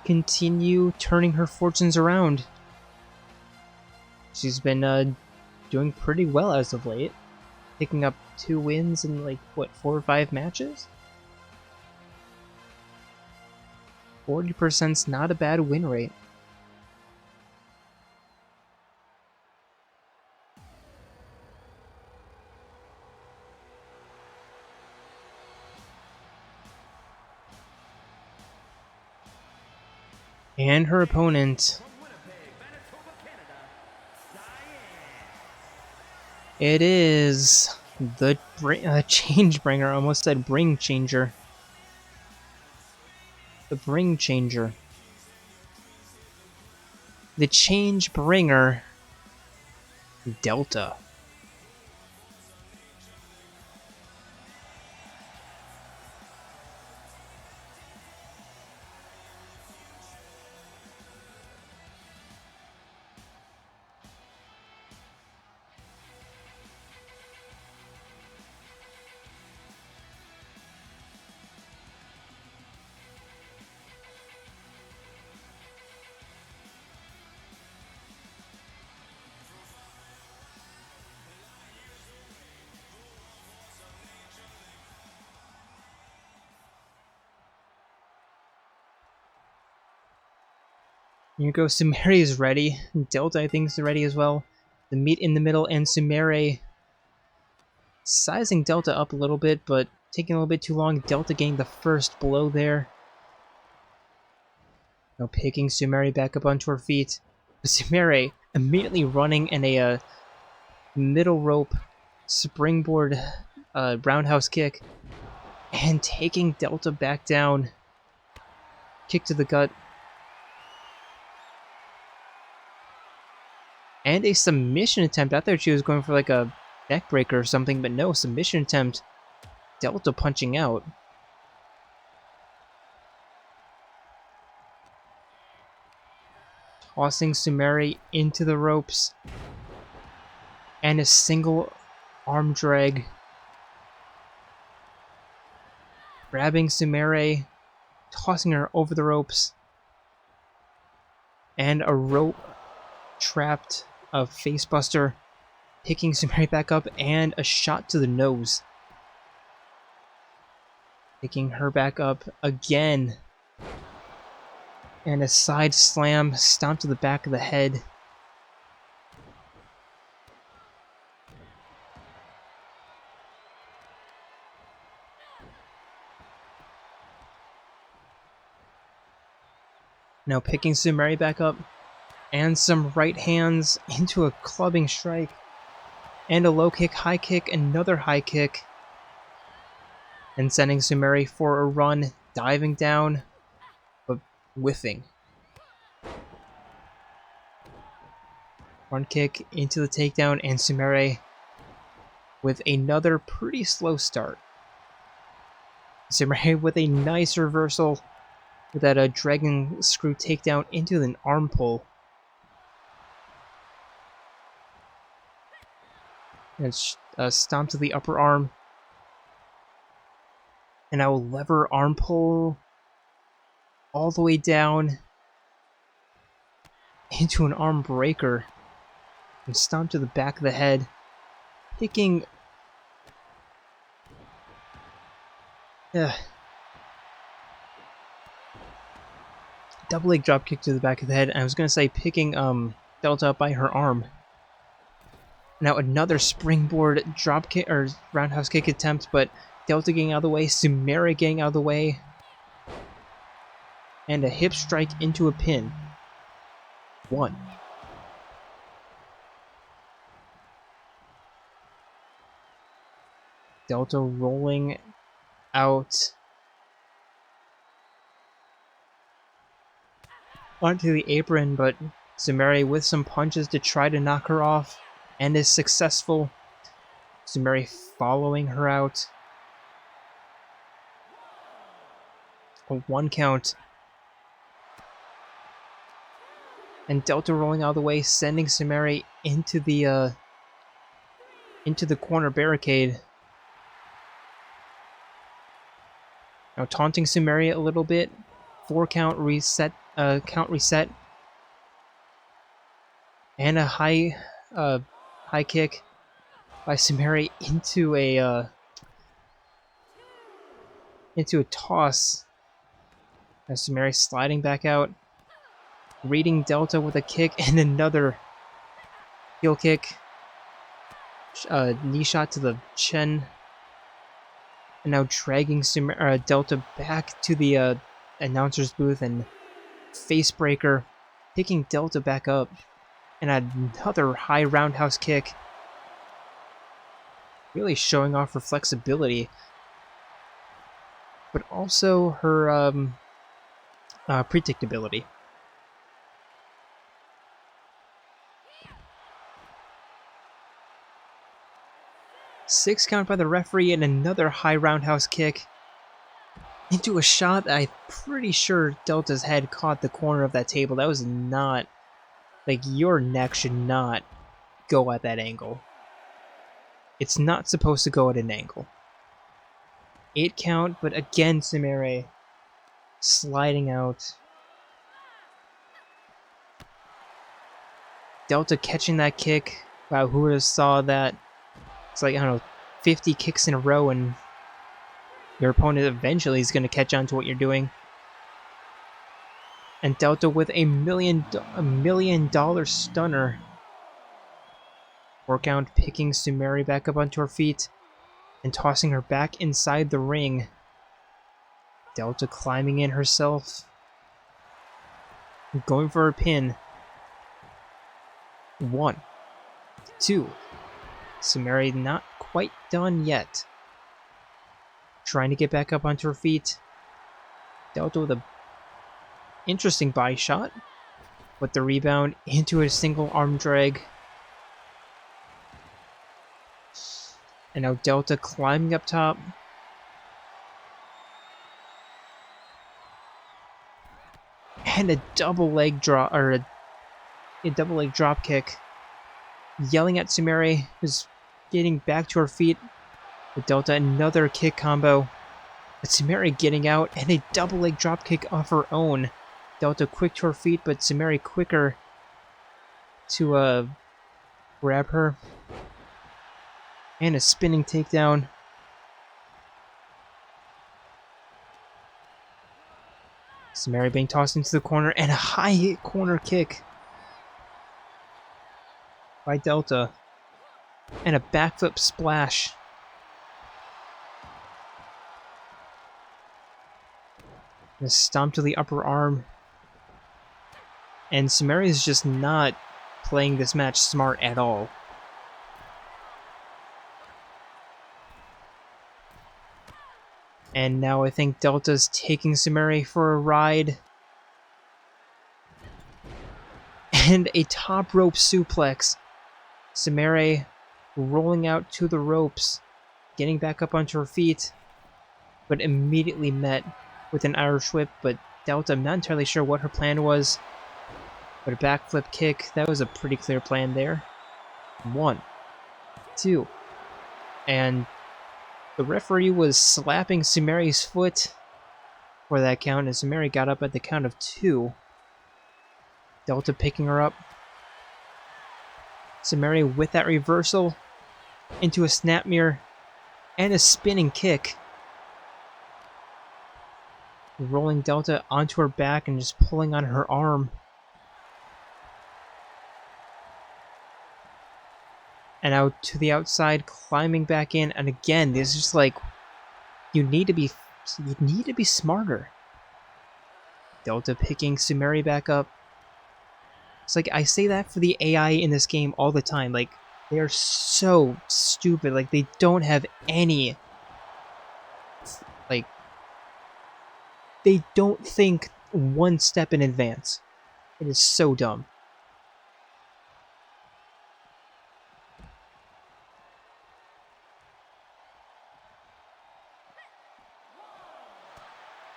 continue turning her fortunes around. She's been doing pretty well as of late, picking up 2 wins in like, what, 4 or 5 matches? 40%'s not a bad win rate. And her opponent, From Winnipeg, Manitoba, Canada, Diane. it is the Change Bringer. I almost said Bring Changer. The Bring Changer. The Change Bringer, Delta. Here goes Sumire is ready. Delta, I think, is ready as well. The meat in the middle, and Sumire sizing Delta up a little bit, but taking a little bit too long. Delta getting the first blow there. Now picking Sumire back up onto her feet. Sumire immediately running in a middle rope springboard roundhouse kick and taking Delta back down. Kick to the gut. And a submission attempt. I thought she was going for like a neck breaker or something, but no, submission attempt. Delta punching out. Tossing Sumire into the ropes. And a single arm drag. Grabbing Sumire, tossing her over the ropes. And a rope trapped facebuster, picking Sumire back up, and a shot to the nose. Picking her back up again. And a side slam, stomp to the back of the head. Now picking Sumire back up. And some right hands into a clubbing strike. And a low kick, high kick, another high kick. And sending Sumire for a run, diving down, but whiffing. Front kick into the takedown, and Sumire with another pretty slow start. Sumire with a nice reversal with that dragon screw takedown into an arm pull. And stomp to the upper arm. And now lever arm pull all the way down into an arm breaker. And stomp to the back of the head. Picking... double leg drop kick to the back of the head. And I was going to say picking Delta up by her arm. Now another springboard drop kick or roundhouse kick attempt, but Delta getting out of the way, Sumire getting out of the way, and a hip strike into a pin. 1. Delta rolling out onto the apron, but Sumire with some punches to try to knock her off. And is successful. Sumire following her out. A 1 count. And Delta rolling out of the way, sending Sumire into the corner barricade. Now taunting Sumire a little bit. 4 count reset, and a high kick by Sumire into a toss. As Sumire sliding back out, reading Delta with a kick and another heel kick, knee shot to the chin, and now dragging Delta back to the announcer's booth and face breaker, picking Delta back up, and another high roundhouse kick, really showing off her flexibility, but also her predictability. Six count by the referee and another high roundhouse kick into a shot that I'm pretty sure Delta's head caught the corner of that table. That was not, like, your neck should not go at that angle. It's not supposed to go at an angle. 8 count, but again Sumire sliding out. Delta catching that kick. Wow, who would have saw that? It's like, I don't know, 50 kicks in a row and your opponent eventually is going to catch on to what you're doing. And Delta with a $1 million stunner. 4 count, picking Sumire back up onto her feet and tossing her back inside the ring. Delta climbing in herself. Going for a pin. 1, 2. Sumire not quite done yet. Trying to get back up onto her feet. Delta with a interesting body shot. With the rebound into a single arm drag. And now Delta climbing up top. And a double leg drop, or a double leg drop kick. Yelling at Sumire, who's getting back to her feet. With Delta, another kick combo. But Sumire getting out, and a double leg drop kick of her own. Delta quick to her feet, but Sumire quicker to grab her. And a spinning takedown. Sumire being tossed into the corner, and a high corner kick by Delta. And a backflip splash. And a stomp to the upper arm. And Sumire is just not playing this match smart at all. And now I think Delta's taking Sumire for a ride. And a top rope suplex. Sumire rolling out to the ropes, getting back up onto her feet, but immediately met with an Irish whip. But Delta, I'm not entirely sure what her plan was, but a backflip kick, that was a pretty clear plan there. 1, 2, and the referee was slapping Sumire's foot for that count, and Sumire got up at the count of 2. Delta picking her up. Sumire with that reversal into a snap mirror and a spinning kick. Rolling Delta onto her back and just pulling on her arm. And out to the outside, climbing back in, and again, this is just like, you need to be smarter. Delta picking Sumire back up. It's like, I say that for the AI in this game all the time. Like, they are so stupid. Like, they don't have any, like, they don't think one step in advance. It is so dumb.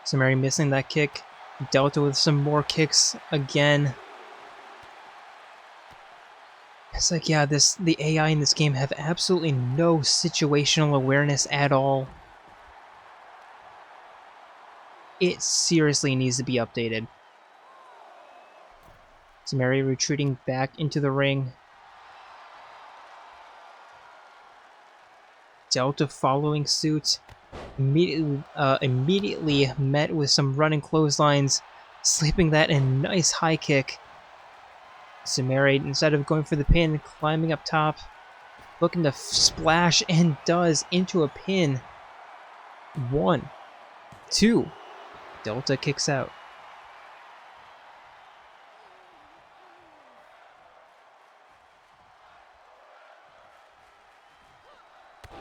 Sumire missing that kick. Delta with some more kicks again. It's like, yeah, the AI in this game have absolutely no situational awareness at all. It seriously needs to be updated. Sumire retreating back into the ring. Delta following suit. Immediately met with some running clotheslines, slipping that in a nice high kick. Sumire, instead of going for the pin, climbing up top, looking to splash, and does into a pin. 1, 2. Delta kicks out.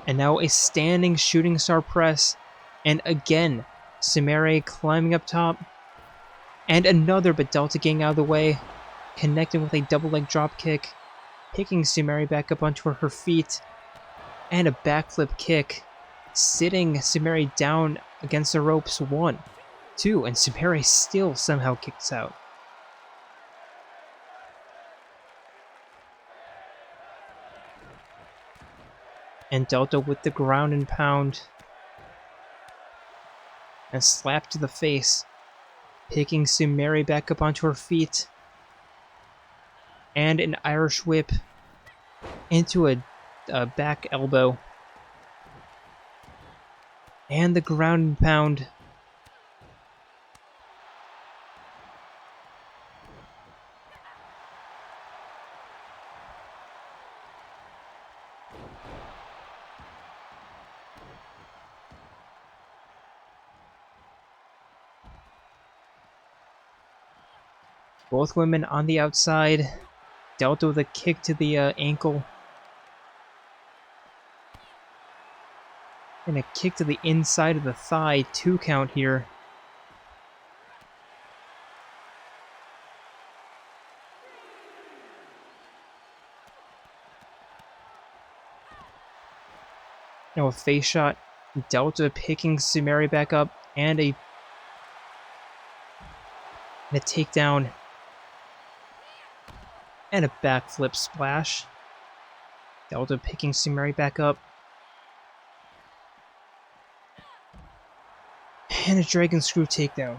And now a standing shooting star press. And again, Sumire climbing up top. And another, but Delta getting out of the way. Connecting with a double leg drop kick. Picking Sumire back up onto her feet. And a backflip kick. Sitting Sumire down against the ropes. 1, 2. And Sumire still somehow kicks out. And Delta with the ground and pound. And slap to the face. Picking Sumire back up onto her feet. And an Irish whip into a back elbow. And the ground and pound. Both women on the outside. Delta with a kick to the ankle. And a kick to the inside of the thigh. 2 count here. Now a face shot. Delta picking Sumire back up. And a takedown. And a backflip splash. Delta picking Sumire back up. And a dragon screw takedown.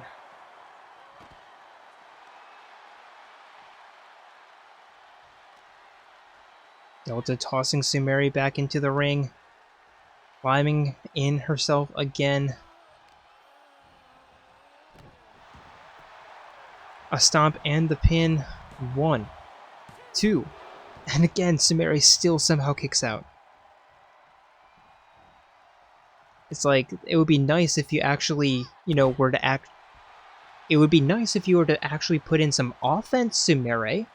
Delta tossing Sumire back into the ring. Climbing in herself again. A stomp and the pin. 1, 2. And again, Sumire still somehow kicks out. It's like, it would be nice if you actually, were to act... It would be nice if you were to actually put in some offense, Sumire.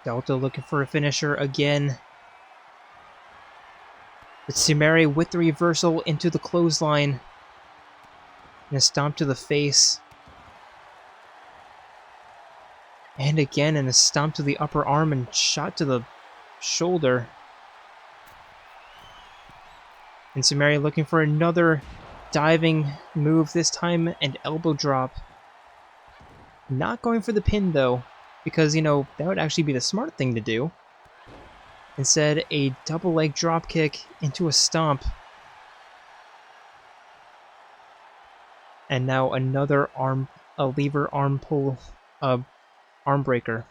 Delta looking for a finisher again. But Sumire with the reversal into the clothesline. And a stomp to the face. And again, and a stomp to the upper arm and shot to the shoulder. And Sumire looking for another diving move, this time an elbow drop. Not going for the pin though, because, that would actually be the smart thing to do. Instead, a double leg drop kick into a stomp. And now another a lever arm pull, arm breaker.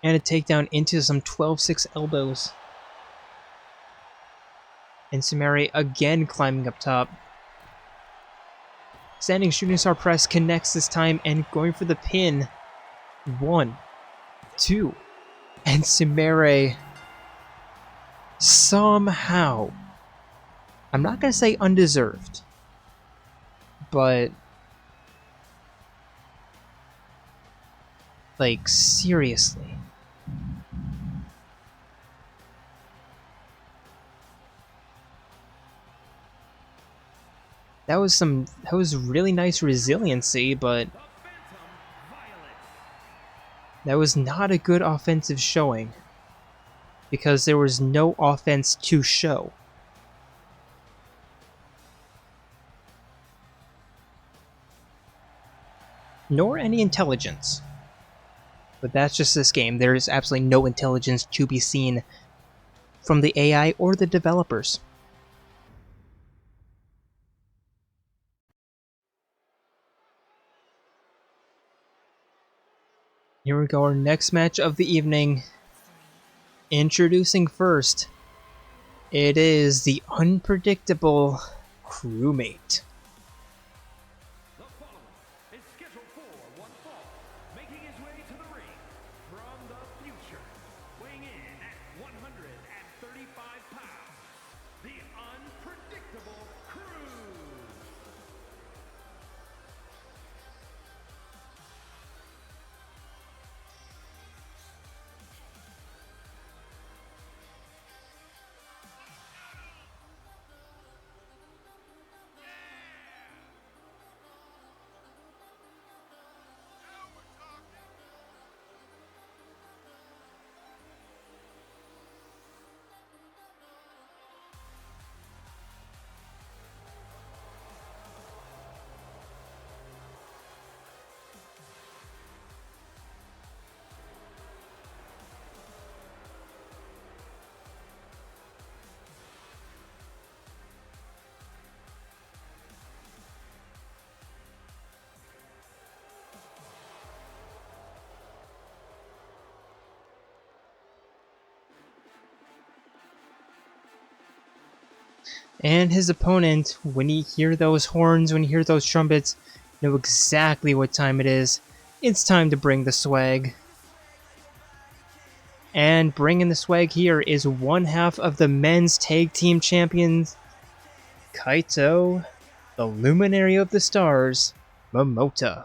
And a takedown into some 12-6 elbows. And Sumire again climbing up top. Standing shooting star press connects this time and going for the pin. 1, 2. And Sumire somehow, I'm not going to say undeserved, but like seriously. That was really nice resiliency, but that was not a good offensive showing because there was no offense to show. Nor any intelligence. But that's just this game. There is absolutely no intelligence to be seen from the AI or the developers. Here we go, our next match of the evening. Introducing first, it is the unpredictable Crewmate. The following is scheduled for one fall, making his way to the ring from the future, weighing in at 135 pounds, the unpredictable Crew. And his opponent, when you hear those horns, when you hear those trumpets, know exactly what time it is. It's time to bring the swag. And bringing the swag here is one half of the men's tag team champions, Kaito, the Luminary of the Stars, Momota.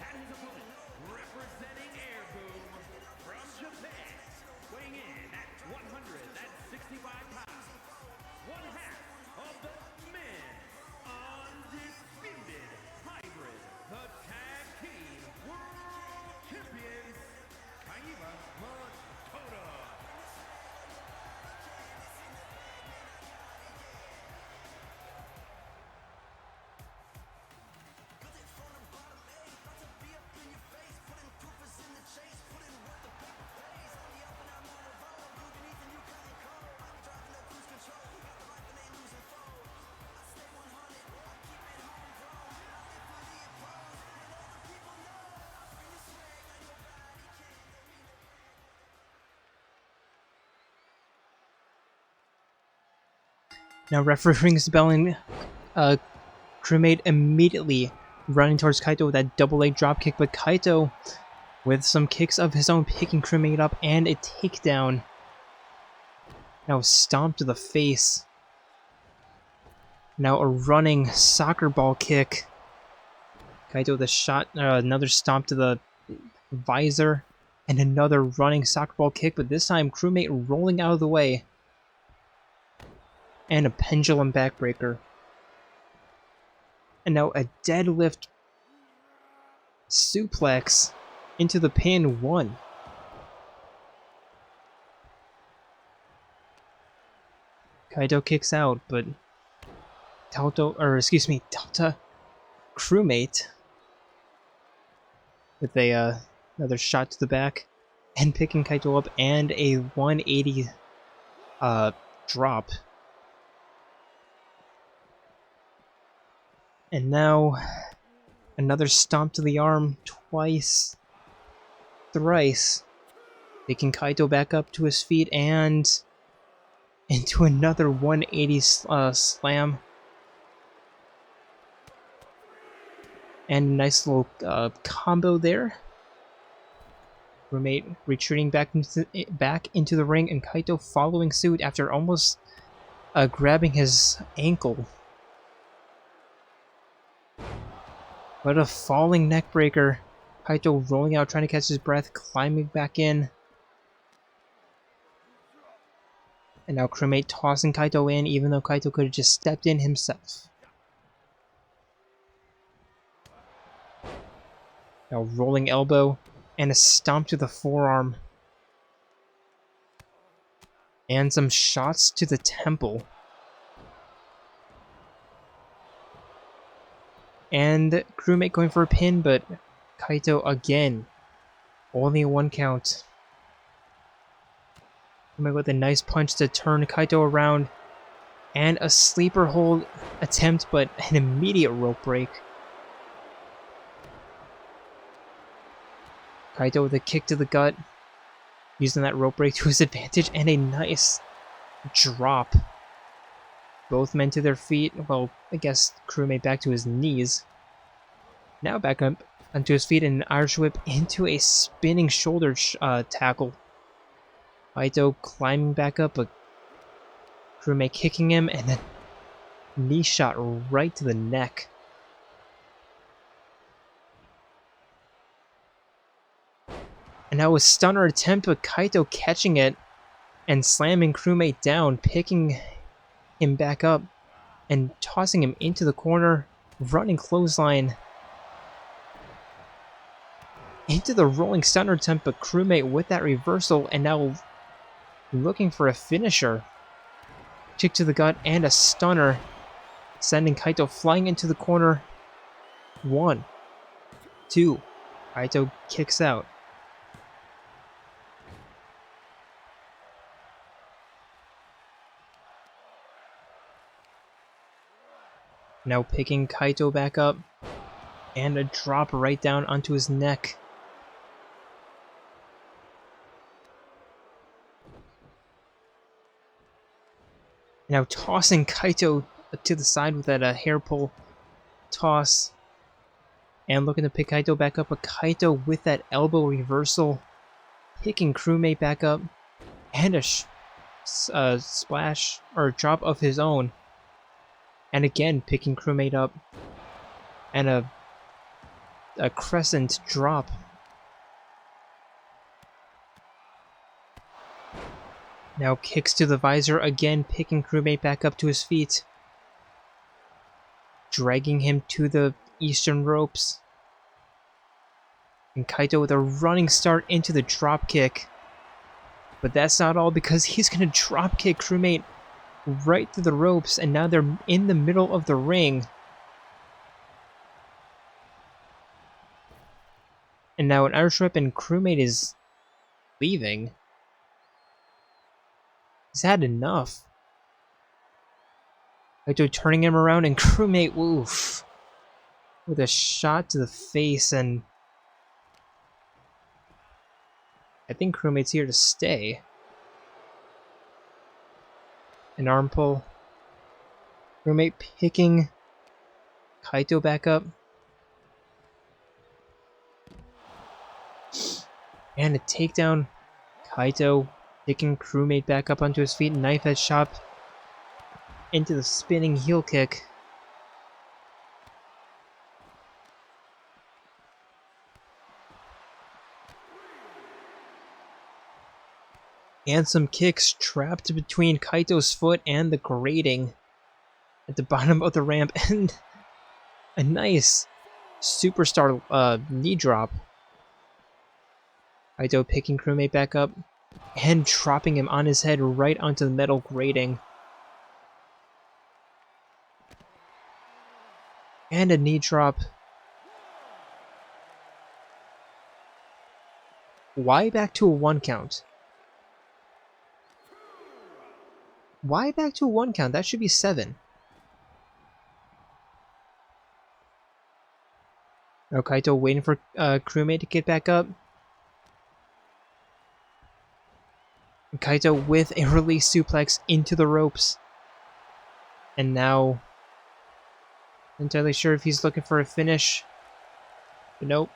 And his opponent, representing Air Boom from Japan, weighing in at 165 pounds, one half of the men's undisputed hybrid, the tag team world champions, Kaito. Now referee rings the bell and Crewmate immediately running towards Kaito with that double leg dropkick, but Kaito, with some kicks of his own, picking Crewmate up and a takedown. Now stomp to the face. Now a running soccer ball kick. Kaito with a shot, another stomp to the visor, and another running soccer ball kick, but this time Crewmate rolling out of the way. And a pendulum backbreaker. And now a deadlift suplex into the pin 1. Kaito kicks out, but Delta Crewmate with a another shot to the back and picking Kaito up and a 180 drop. And now another stomp to the arm, twice, thrice, taking Kaito back up to his feet and into another 180 slam. And a nice little combo there. Crewmate retreating back into the ring, and Kaito following suit after almost grabbing his ankle. What a falling neckbreaker. Kaito rolling out, trying to catch his breath, climbing back in. And now Crewmate tossing Kaito in, even though Kaito could have just stepped in himself. Now rolling elbow, and a stomp to the forearm. And some shots to the temple. And Crewmate going for a pin, but Kaito again. Only a 1 count. Crewmate with a nice punch to turn Kaito around. And a sleeper hold attempt, but an immediate rope break. Kaito with a kick to the gut, using that rope break to his advantage, and a nice drop. Both men to their feet. Well, I guess Crewmate back to his knees. Now back up onto his feet and an Irish whip into a spinning shoulder tackle. Kaito climbing back up, but Crewmate kicking him, and then knee shot right to the neck. And now a stunner attempt, but Kaito catching it and slamming Crewmate down, picking him back up and tossing him into the corner, running clothesline into the rolling stunner attempt, but Crewmate with that reversal and now looking for a finisher. Kick to the gut and a stunner, sending Kaito flying into the corner. 1, 2. Kaito kicks out. Now picking Kaito back up, and a drop right down onto his neck. Now tossing Kaito to the side with that hair pull toss. And looking to pick Kaito back up, but Kaito with that elbow reversal, picking Crewmate back up, and a splash or drop of his own. And again picking Crewmate up, and a crescent drop. Now kicks to the visor, again picking Crewmate back up to his feet, dragging him to the eastern ropes. And Kaito with a running start into the drop kick. But that's not all, because he's going to drop kick Crewmate right through the ropes, and now they're in the middle of the ring. And now an Irish whip, and Crewmate is leaving. He's had enough. Kaito turning him around, and Crewmate, oof, with a shot to the face, and I think Crewmate's here to stay. An arm pull. Crewmate picking Kaito back up. And a takedown. Kaito picking Crewmate back up onto his feet. Knife edge chop into the spinning heel kick. And some kicks trapped between Kaito's foot and the grating at the bottom of the ramp. And a nice superstar knee drop. Kaito picking Crewmate back up and dropping him on his head right onto the metal grating. And a knee drop. Why back to a 1 count? Why back to a 1 count? That should be 7. Now Kaito waiting for Crewmate to get back up. Kaito with a release suplex into the ropes. And now, not entirely sure if he's looking for a finish. But nope.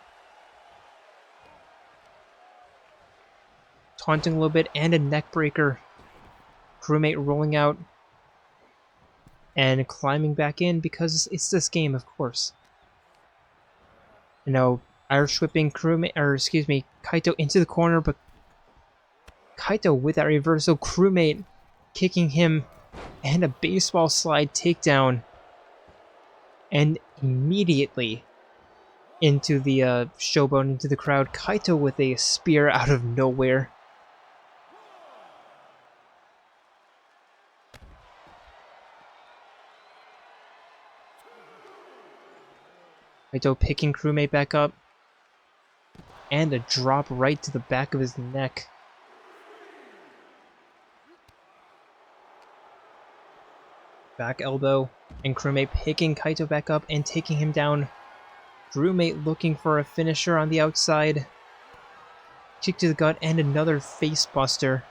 Taunting a little bit and a neck breaker. Crewmate rolling out and climbing back in because it's this game, of course. You know, Irish whipping Kaito into the corner, but Kaito with that reversal, Crewmate kicking him, and a baseball slide takedown, and immediately into the showboat, into the crowd. Kaito with a spear out of nowhere. Kaito picking Crewmate back up. And a drop right to the back of his neck. Back elbow. And Crewmate picking Kaito back up and taking him down. Crewmate looking for a finisher on the outside. Kick to the gut and another face buster.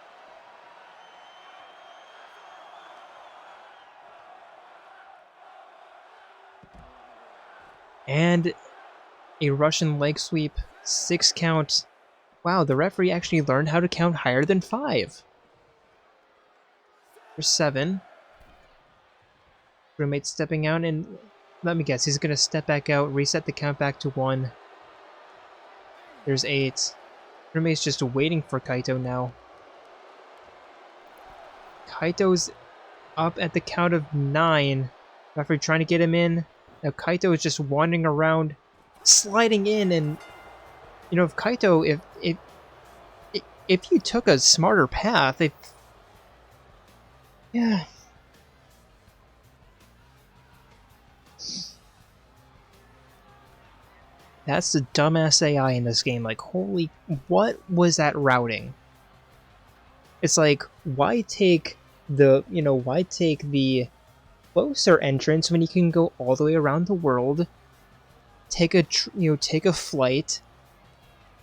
And a Russian leg sweep. 6 count. Wow, the referee actually learned how to count higher than 5. There's 7. Crewmate stepping out and let me guess, he's gonna step back out, reset the count back to 1. There's 8. Crewmate's just waiting for Kaito now. Kaito's up at the count of 9. Referee trying to get him in. Now Kaito is just wandering around, sliding in, and you know, if Kaito, if you took a smarter path, yeah. That's the dumbass AI in this game. Like, holy, what was that routing? It's like, why take the closer entrance when you can go all the way around the world? Take a flight.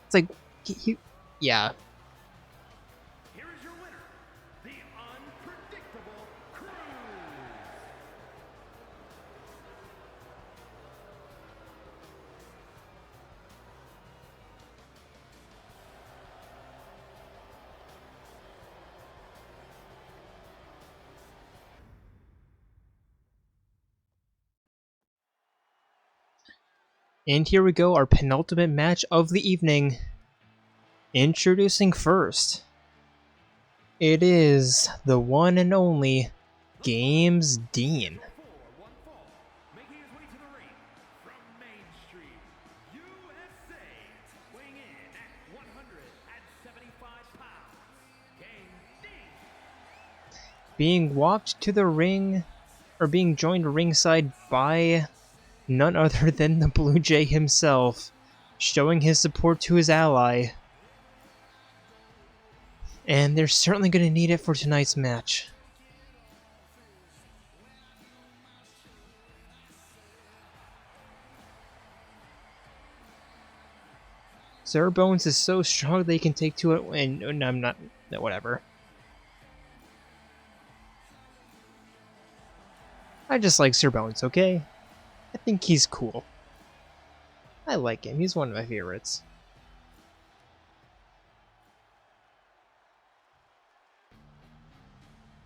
It's like, yeah. Here is your winner, the unpredictable Cruz. And here we go, our penultimate match of the evening. Introducing first, it is the one and only Games Dean. One fall, making his way to the ring from Main Street, USA, weighing in at 175 pounds, Game D. Being walked to the ring, or being joined ringside by none other than the Blue Jay himself, showing his support to his ally. And they're certainly going to need it for tonight's match. Sir Bones is so strong they can take to it, and I'm not, whatever. I just like Sir Bones, okay? I think he's cool. I like him, he's one of my favorites.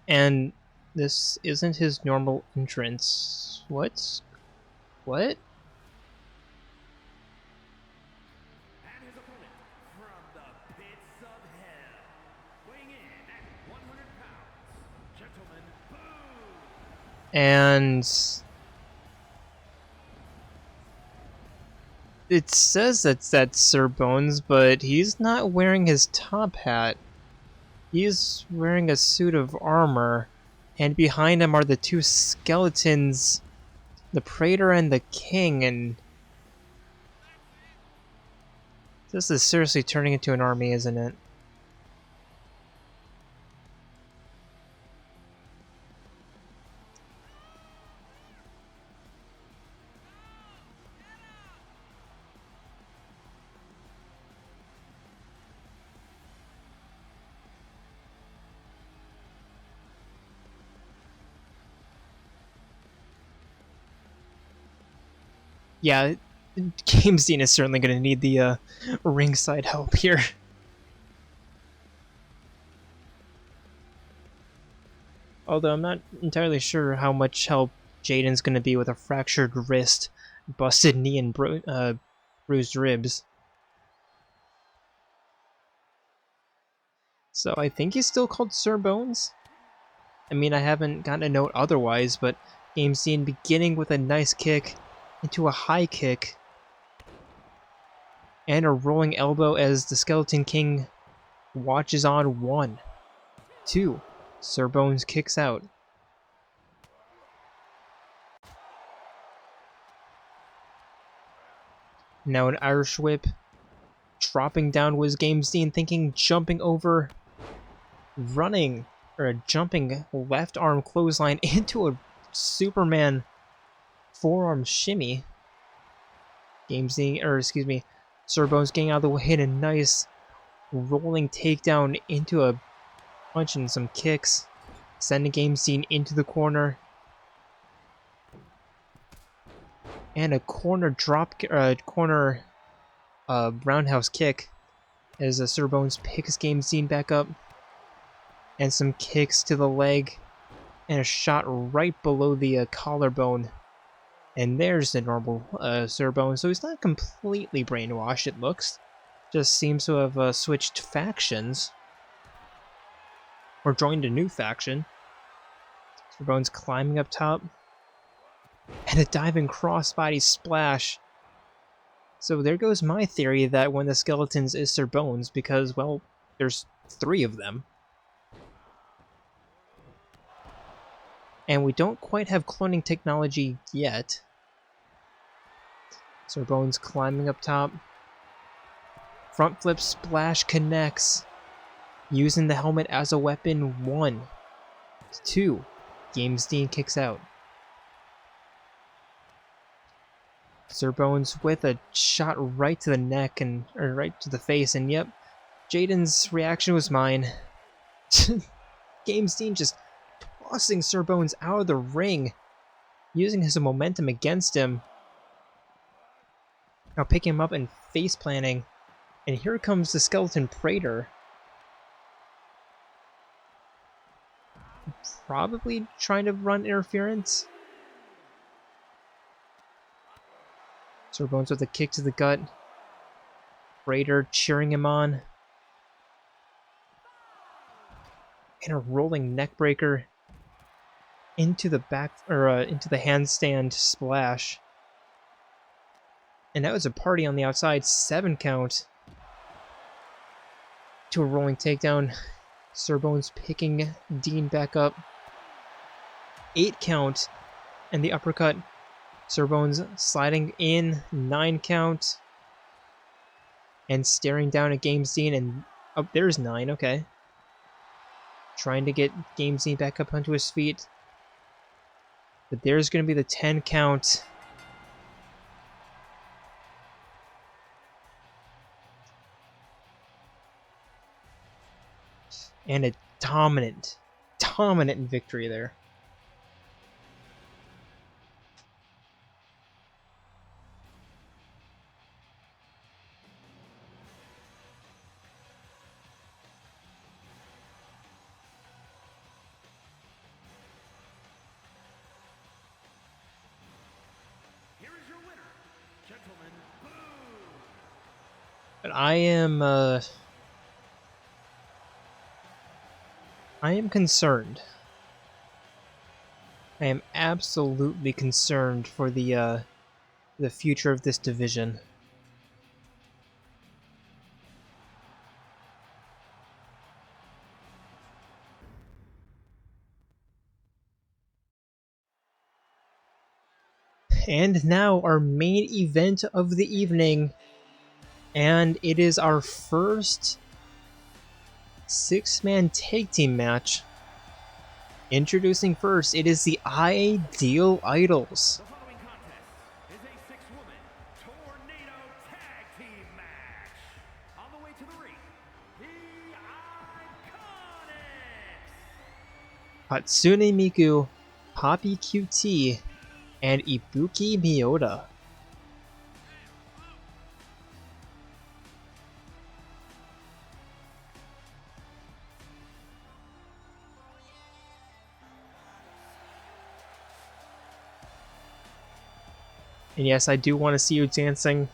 And this isn't his normal entrance. What? What? And his opponent from the pits of hell, weighing in at 100 pounds, Gentleman Boom. And it says that's Sir Bones, but he's not wearing his top hat. He's wearing a suit of armor, and behind him are the two skeletons, the Praetor and the King, and this is seriously turning into an army, isn't it? Yeah, Game Scene is certainly going to need the ringside help here. Although I'm not entirely sure how much help Jaden's going to be with a fractured wrist, busted knee, and bruised ribs. So I think he's still called Sir Bones. I mean, I haven't gotten a note otherwise, but Game Scene beginning with a nice kick into a high kick and a rolling elbow as the Skeleton King watches on. 1, 2. Sir Bones kicks out. Now an Irish whip. Dropping down was Game Scene, thinking jumping over. Running, or a jumping left arm clothesline into a Superman forearm shimmy. Game Scene, or excuse me, Surbones getting out of the way and a nice rolling takedown into a punch and some kicks. Sending Game Scene into the corner. And a corner drop, roundhouse kick as Sir Bones picks Game Scene back up. And some kicks to the leg. And a shot right below the collarbone. And there's the normal Sir Bones. So he's not completely brainwashed, it looks. Just seems to have switched factions. Or joined a new faction. Sir Bones climbing up top. And a diving crossbody splash. So there goes my theory that one of the skeletons is Sir Bones, because, well, there's 3 of them. And we don't quite have cloning technology yet. Sir Bones climbing up top. Front flip splash connects. Using the helmet as a weapon. 1. 2. Game Scene kicks out. Sir Bones with a shot right to the neck or right to the face, and yep, Jaden's reaction was mine. Game Scene just tossing Sir Bones out of the ring, using his momentum against him. Now picking him up and face planting, and here comes the Skeleton Praetor. Probably trying to run interference. Sir Bones with a kick to the gut. Praetor cheering him on. And a rolling neckbreaker into the back, or into the handstand splash. And that was a party on the outside. 7 count. To a rolling takedown. Sir Bones picking Dean back up. 8 count. And the uppercut. Sir Bones sliding in. 9 count. And staring down at Game Scene, and oh, there's 9, okay. Trying to get Game Scene back up onto his feet. But there's going to be the 10 count. And a dominant victory there. But I am concerned. I am absolutely concerned for the future of this division. And now our main event of the evening. And it is our first 6-man tag team match. Introducing first, it is the Ideal Idols. The following contest is a 6-woman tornado tag team match. On the way to the ring, the Iconics. Hatsune Miku, Poppy QT, and Ibuki Miyota. And yes, I do want to see you dancing.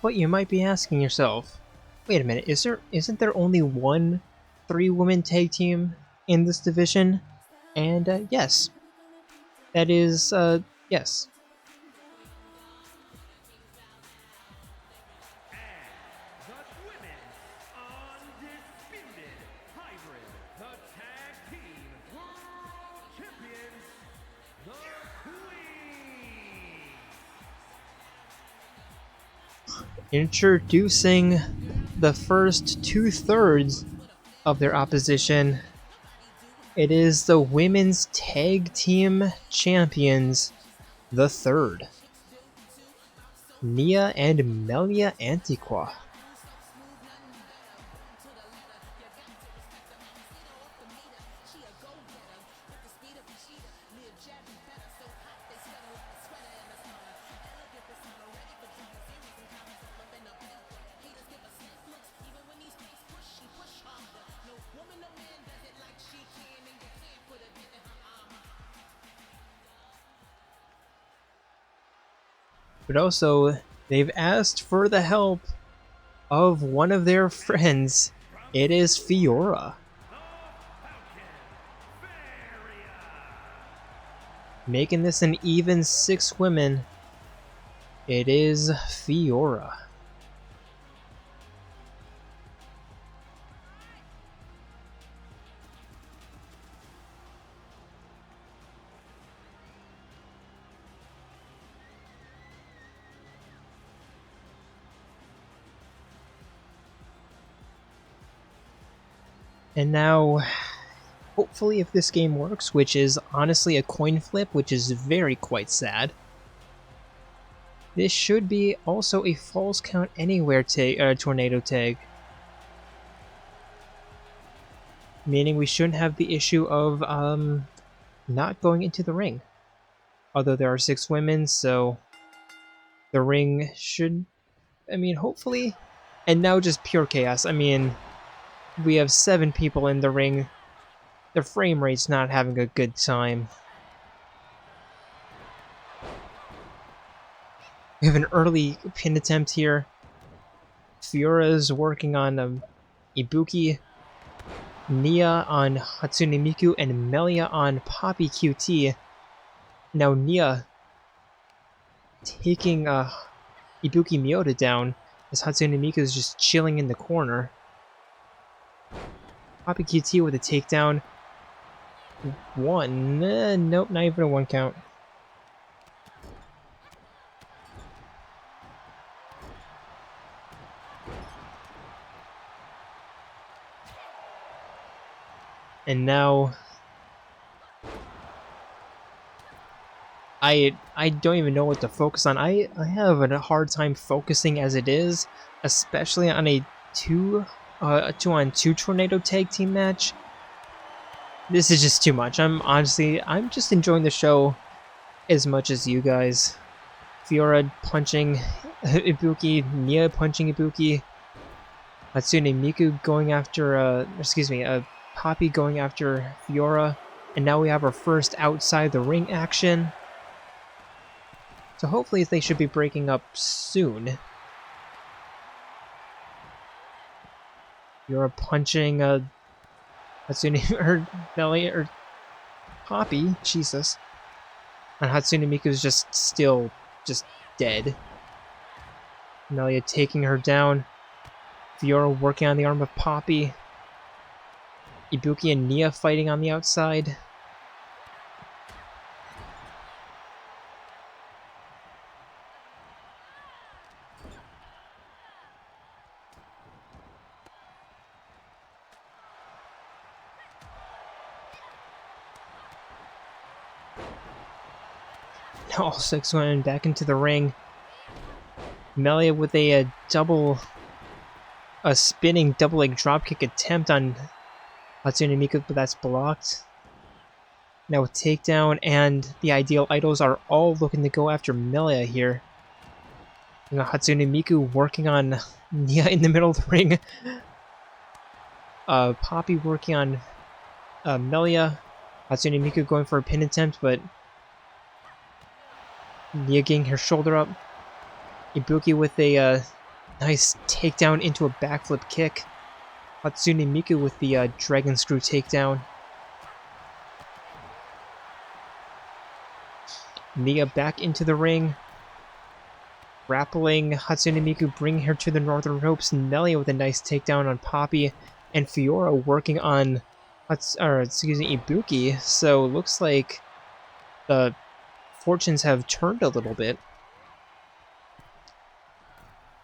But you might be asking yourself, wait a minute, isn't there only one 3-woman tag team in this division? And yes. That is, yes. Introducing the first 2/3 of their opposition. It is the Women's Tag Team Champions, the third. Nia and Melia Antiqua. But also, they've asked for the help of one of their friends. It is Fiora. Making this an even 6 women. It is Fiora. And now, hopefully if this game works, which is honestly a coin flip, which is very quite sad, this should be also a false count anywhere tornado tag. Meaning we shouldn't have the issue of not going into the ring. Although there are 6 women, so the ring should, I mean, hopefully. And now just pure chaos. I mean, we have 7 people in the ring. The frame rate's not having a good time. We have an early pin attempt here. Fiora's working on Ibuki, Nia on Hatsune Miku, and Melia on Poppy QT. Now Nia taking Ibuki Miyota down as Hatsune Miku is just chilling in the corner. Poppy QT with a takedown. 1. Nope, not even a 1 count. And now I don't even know what to focus on. I have a hard time focusing as it is, especially on a 2-on-2 tornado tag team match. This is just too much. I'm just enjoying the show as much as you guys. Fiora punching Ibuki, Nia punching Ibuki, Hatsune Miku going after Poppy going after Fiora, and now we have our first outside the ring action. So hopefully they should be breaking up soon. Fiora punching Hatsune or Melia or Poppy, Jesus. And Hatsune Miku's just still dead. Melia taking her down. Fiora working on the arm of Poppy. Ibuki and Nia fighting on the outside. Now all 6 went back into the ring. Melia with a spinning double leg dropkick attempt on Hatsune Miku, but that's blocked. Now with takedown, and the Ideal Idols are all looking to go after Melia here. You know, Hatsune Miku working on Nia in the middle of the ring. Poppy working on Melia. Hatsune Miku going for a pin attempt, but Nia getting her shoulder up. Ibuki with a nice takedown into a backflip kick. Hatsune Miku with the Dragon Screw takedown. Nia back into the ring. Grappling Hatsune Miku, bringing her to the northern ropes. Melia with a nice takedown on Poppy. And Fiora working on Ibuki. So looks like the fortunes have turned a little bit.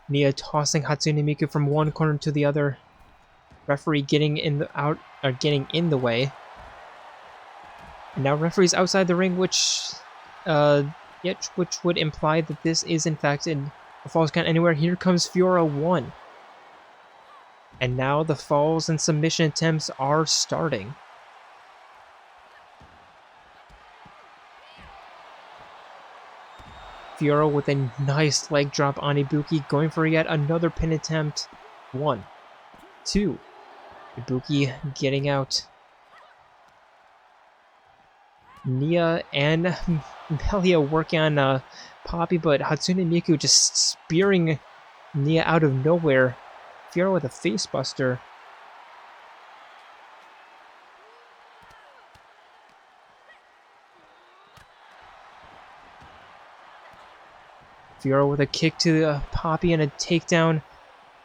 Nia tossing Hatsune Miku from one corner to the other. Referee getting in the way. And now referee's outside the ring, which would imply that this is in fact a falls count anywhere. Here comes Fiora 1. And now the falls and submission attempts are starting. Fiora with a nice leg drop on Ibuki, going for yet another pin attempt. 1, 2. Ibuki getting out. Nia and Melia working on Poppy, but Hatsune Miku just spearing Nia out of nowhere. Fiora with a face buster. Fiora with a kick to Poppy and a takedown.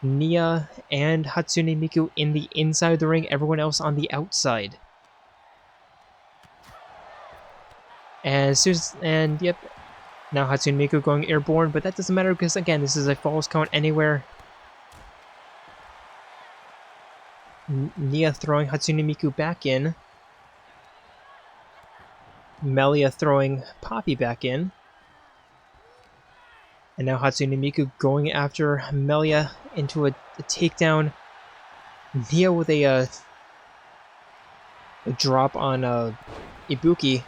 Nia and Hatsune Miku in the inside of the ring, everyone else on the outside. And yep, now Hatsune Miku going airborne, but that doesn't matter because again, this is a falls count anywhere. Nia throwing Hatsune Miku back in. Melia throwing Poppy back in. And now Hatsune Miku going after Melia into a takedown. Nia with a drop on Ibuki.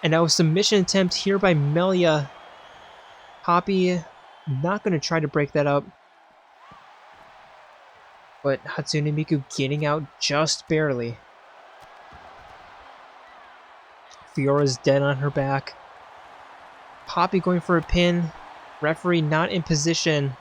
And now a submission attempt here by Melia. Poppy not going to try to break that up. But Hatsune Miku getting out just barely. Fiora's dead on her back. Poppy going for a pin. Referee not in position.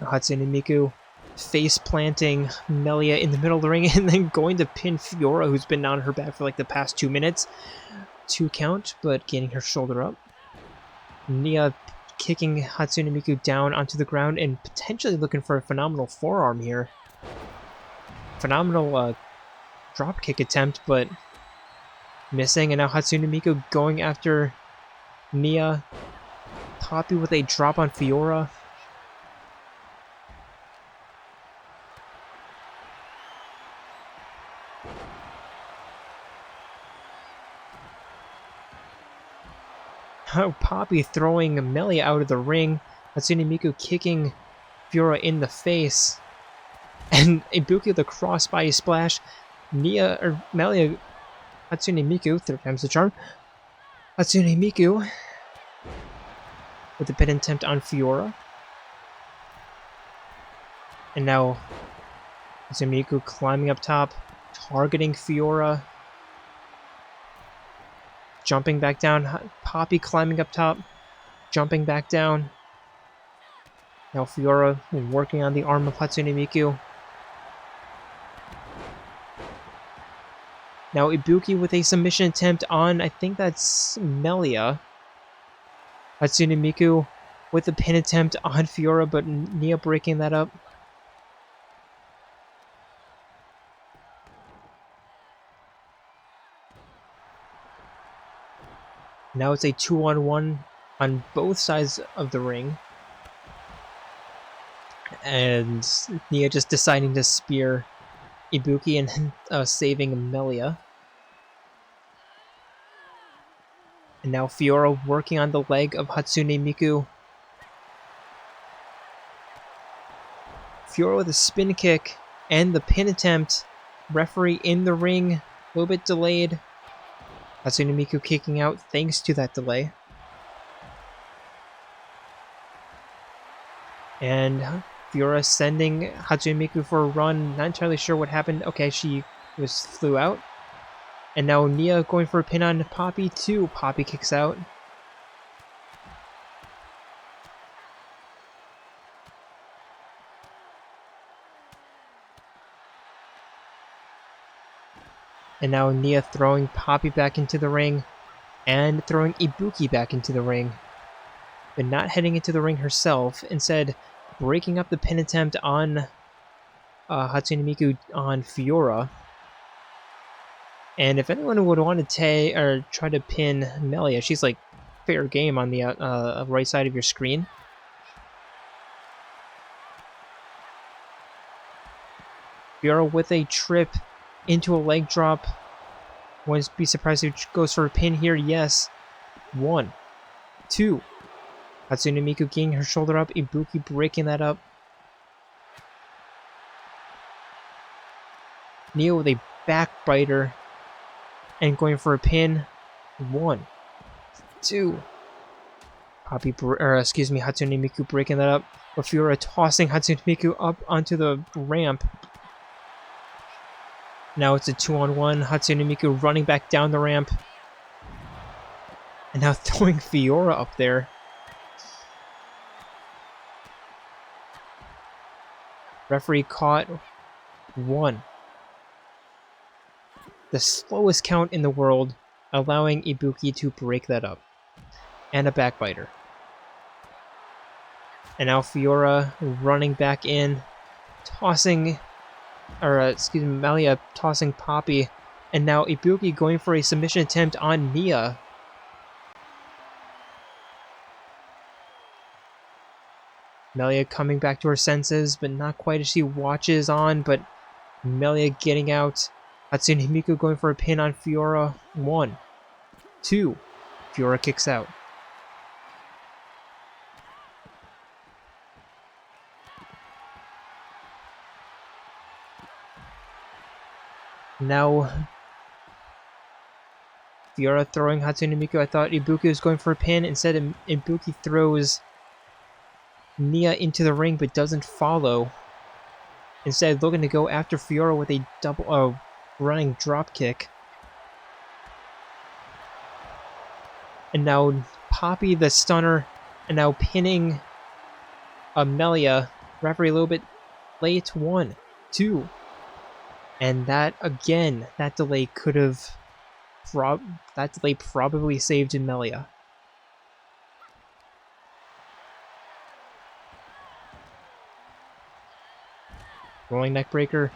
Hatsune Miku face planting Melia in the middle of the ring and then going to pin Fiora, who's been on her back for like the past 2 minutes. 2 count, but getting her shoulder up. Nia kicking Hatsune Miku down onto the ground and potentially looking for a phenomenal forearm here. Phenomenal drop kick attempt, but missing. And now Hatsune Miku going after Nia. Poppy with a drop on Fiora. Poppy throwing Melia out of the ring. Hatsune Miku kicking Fiora in the face. And Ibuki with a crossbody splash. Melia, Hatsune Miku, 3rd time's the charm. Hatsune Miku with a pin attempt on Fiora. And now Hatsune Miku climbing up top, targeting Fiora. Jumping back down. Poppy climbing up top, jumping back down. Now Fiora working on the arm of Hatsune Miku. Now Ibuki with a submission attempt on, I think that's Melia. Hatsune Miku with a pin attempt on Fiora, but Nia breaking that up. Now it's a 2-on-1 on both sides of the ring. And Nia just deciding to spear Ibuki and saving Melia. And now Fiora working on the leg of Hatsune Miku. Fiora with a spin kick and the pin attempt. Referee in the ring, a little bit delayed. Hatsune Miku kicking out thanks to that delay. And Fiora sending Hatsune Miku for a run. Not entirely sure what happened. Okay, she flew out. And now Nia going for a pin on Poppy too. Poppy kicks out. And now Nia throwing Poppy back into the ring and throwing Ibuki back into the ring. But not heading into the ring herself, instead breaking up the pin attempt on Hatsune Miku on Fiora. And if anyone would want to try to pin Melia, she's like fair game on the right side of your screen. Fiora with a trip into a leg drop. Wouldn't be surprised if she goes for a pin here. Yes. 1, 2. Hatsune Miku getting her shoulder up. Ibuki breaking that up. Neo with a backbiter and going for a pin. 1, 2. Hatsune Miku breaking that up. But Fiora tossing Hatsune Miku up onto the ramp. Now it's a 2-on-1. Hatsune Miku running back down the ramp. And now throwing Fiora up there. Referee caught 1. The slowest count in the world, allowing Ibuki to break that up. And a backbiter. And now Fiora running back in, tossing, Melia tossing Poppy. And now Ibuki going for a submission attempt on Nia. Melia coming back to her senses, but not quite as she watches on, but Melia getting out. Hatsune Miku going for a pin on Fiora. 1, 2. Fiora kicks out. Now, Fiora throwing Hatsune Miku. I thought Ibuki was going for a pin. Instead, Ibuki throws Nia into the ring, but doesn't follow. Instead, looking to go after Fiora with a double running drop kick. And now Poppy the stunner, and now pinning Melia. Referee a little bit late. 1, 2. And that, again, that delay could have... that delay probably saved Melia. Rolling neckbreaker.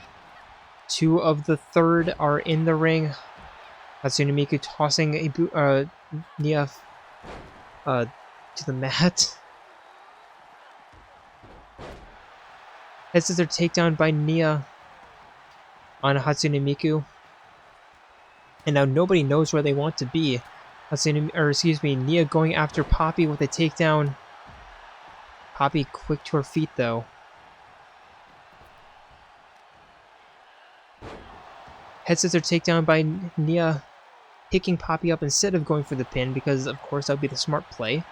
2 of the 3rd are in the ring. Hatsune Miku tossing Nia to the mat. Head scissor takedown by Nia on Hatsune Miku. And now nobody knows where they want to be. Nia going after Poppy with a takedown. Poppy quick to her feet though. Head scissor takedown by Nia, picking Poppy up instead of going for the pin, because of course that would be the smart play.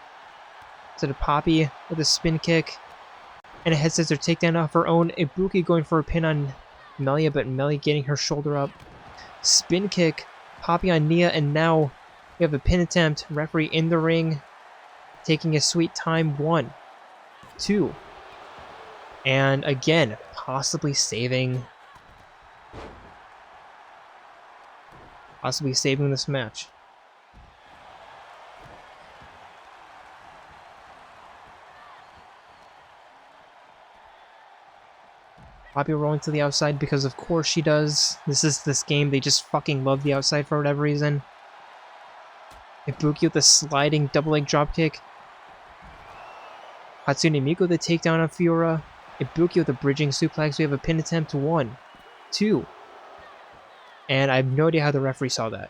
Instead of Poppy with a spin kick and a head scissor takedown off her own. Ibuki going for a pin on Melia, but Melia getting her shoulder up. Spin kick, Poppy on Nia, and now we have a pin attempt. Referee in the ring, taking a sweet time. 1, 2. And again, possibly saving this match. Poppy rolling to the outside because of course she does. This game, they just fucking love the outside for whatever reason. Ibuki with the sliding double leg dropkick. Hatsune Miku the takedown on Fiora. Ibuki with a bridging suplex. We have a pin attempt. 1, 2. And I have no idea how the referee saw that.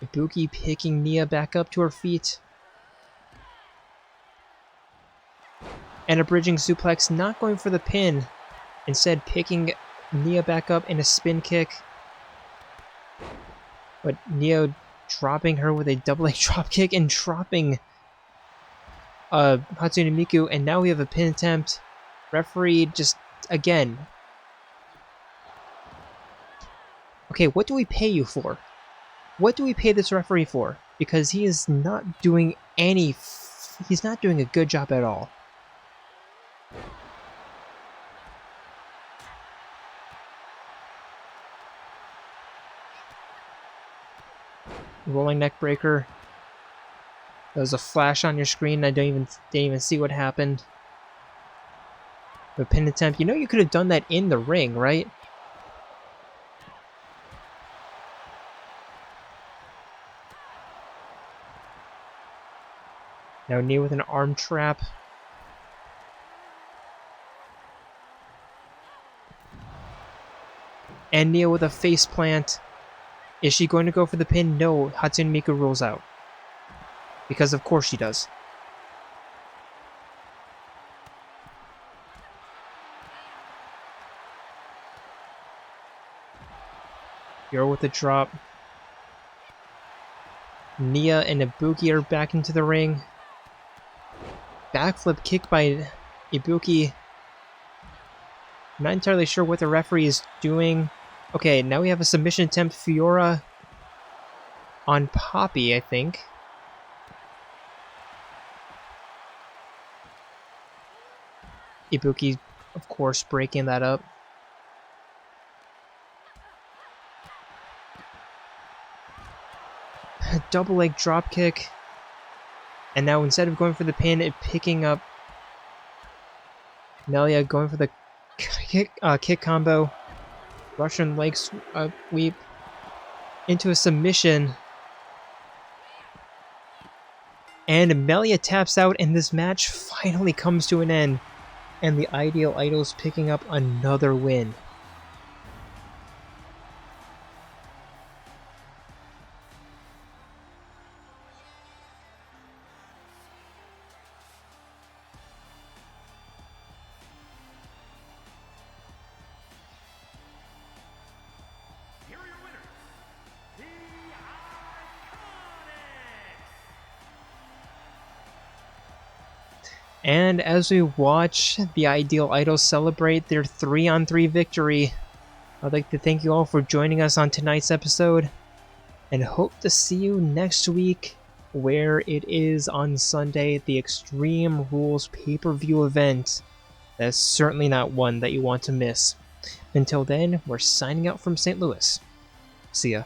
Ibuki picking Nia back up to her feet. And a bridging suplex, not going for the pin. Instead, picking Nia back up in a spin kick. But Nia dropping her with a double leg drop kick and dropping Hatsune Miku. And now we have a pin attempt. Referee just, again. Okay, what do we pay you for? What do we pay this referee for? Because he is not doing he's not doing a good job at all. Rolling neck breaker. There was a flash on your screen. I didn't even see what happened. The pin attempt. You know you could have done that in the ring, right? Now Nia with an arm trap. And Nia with a face plant. Is she going to go for the pin? No, Hatsune Miku rules out. Because of course she does. Hero with a drop. Nia and Ibuki are back into the ring. Backflip kick by Ibuki. Not entirely sure what the referee is doing. Okay, now we have a submission attempt. Fiora on Poppy, I think. Ibuki, of course, breaking that up. Double leg drop kick. And now instead of going for the pin, it picking up Nelia going for the kick combo. Russian leg sweep into a submission. And Melia taps out, and this match finally comes to an end. And the Ideal Idols picking up another win. Here are your winners, the Iconics. And as we watch the Ideal Idols celebrate their 3-on-3 victory, I'd like to thank you all for joining us on tonight's episode, and hope to see you next week, where it is on Sunday, the Extreme Rules pay-per-view event. That's certainly not one that you want to miss. Until then, we're signing out from St. Louis. See ya.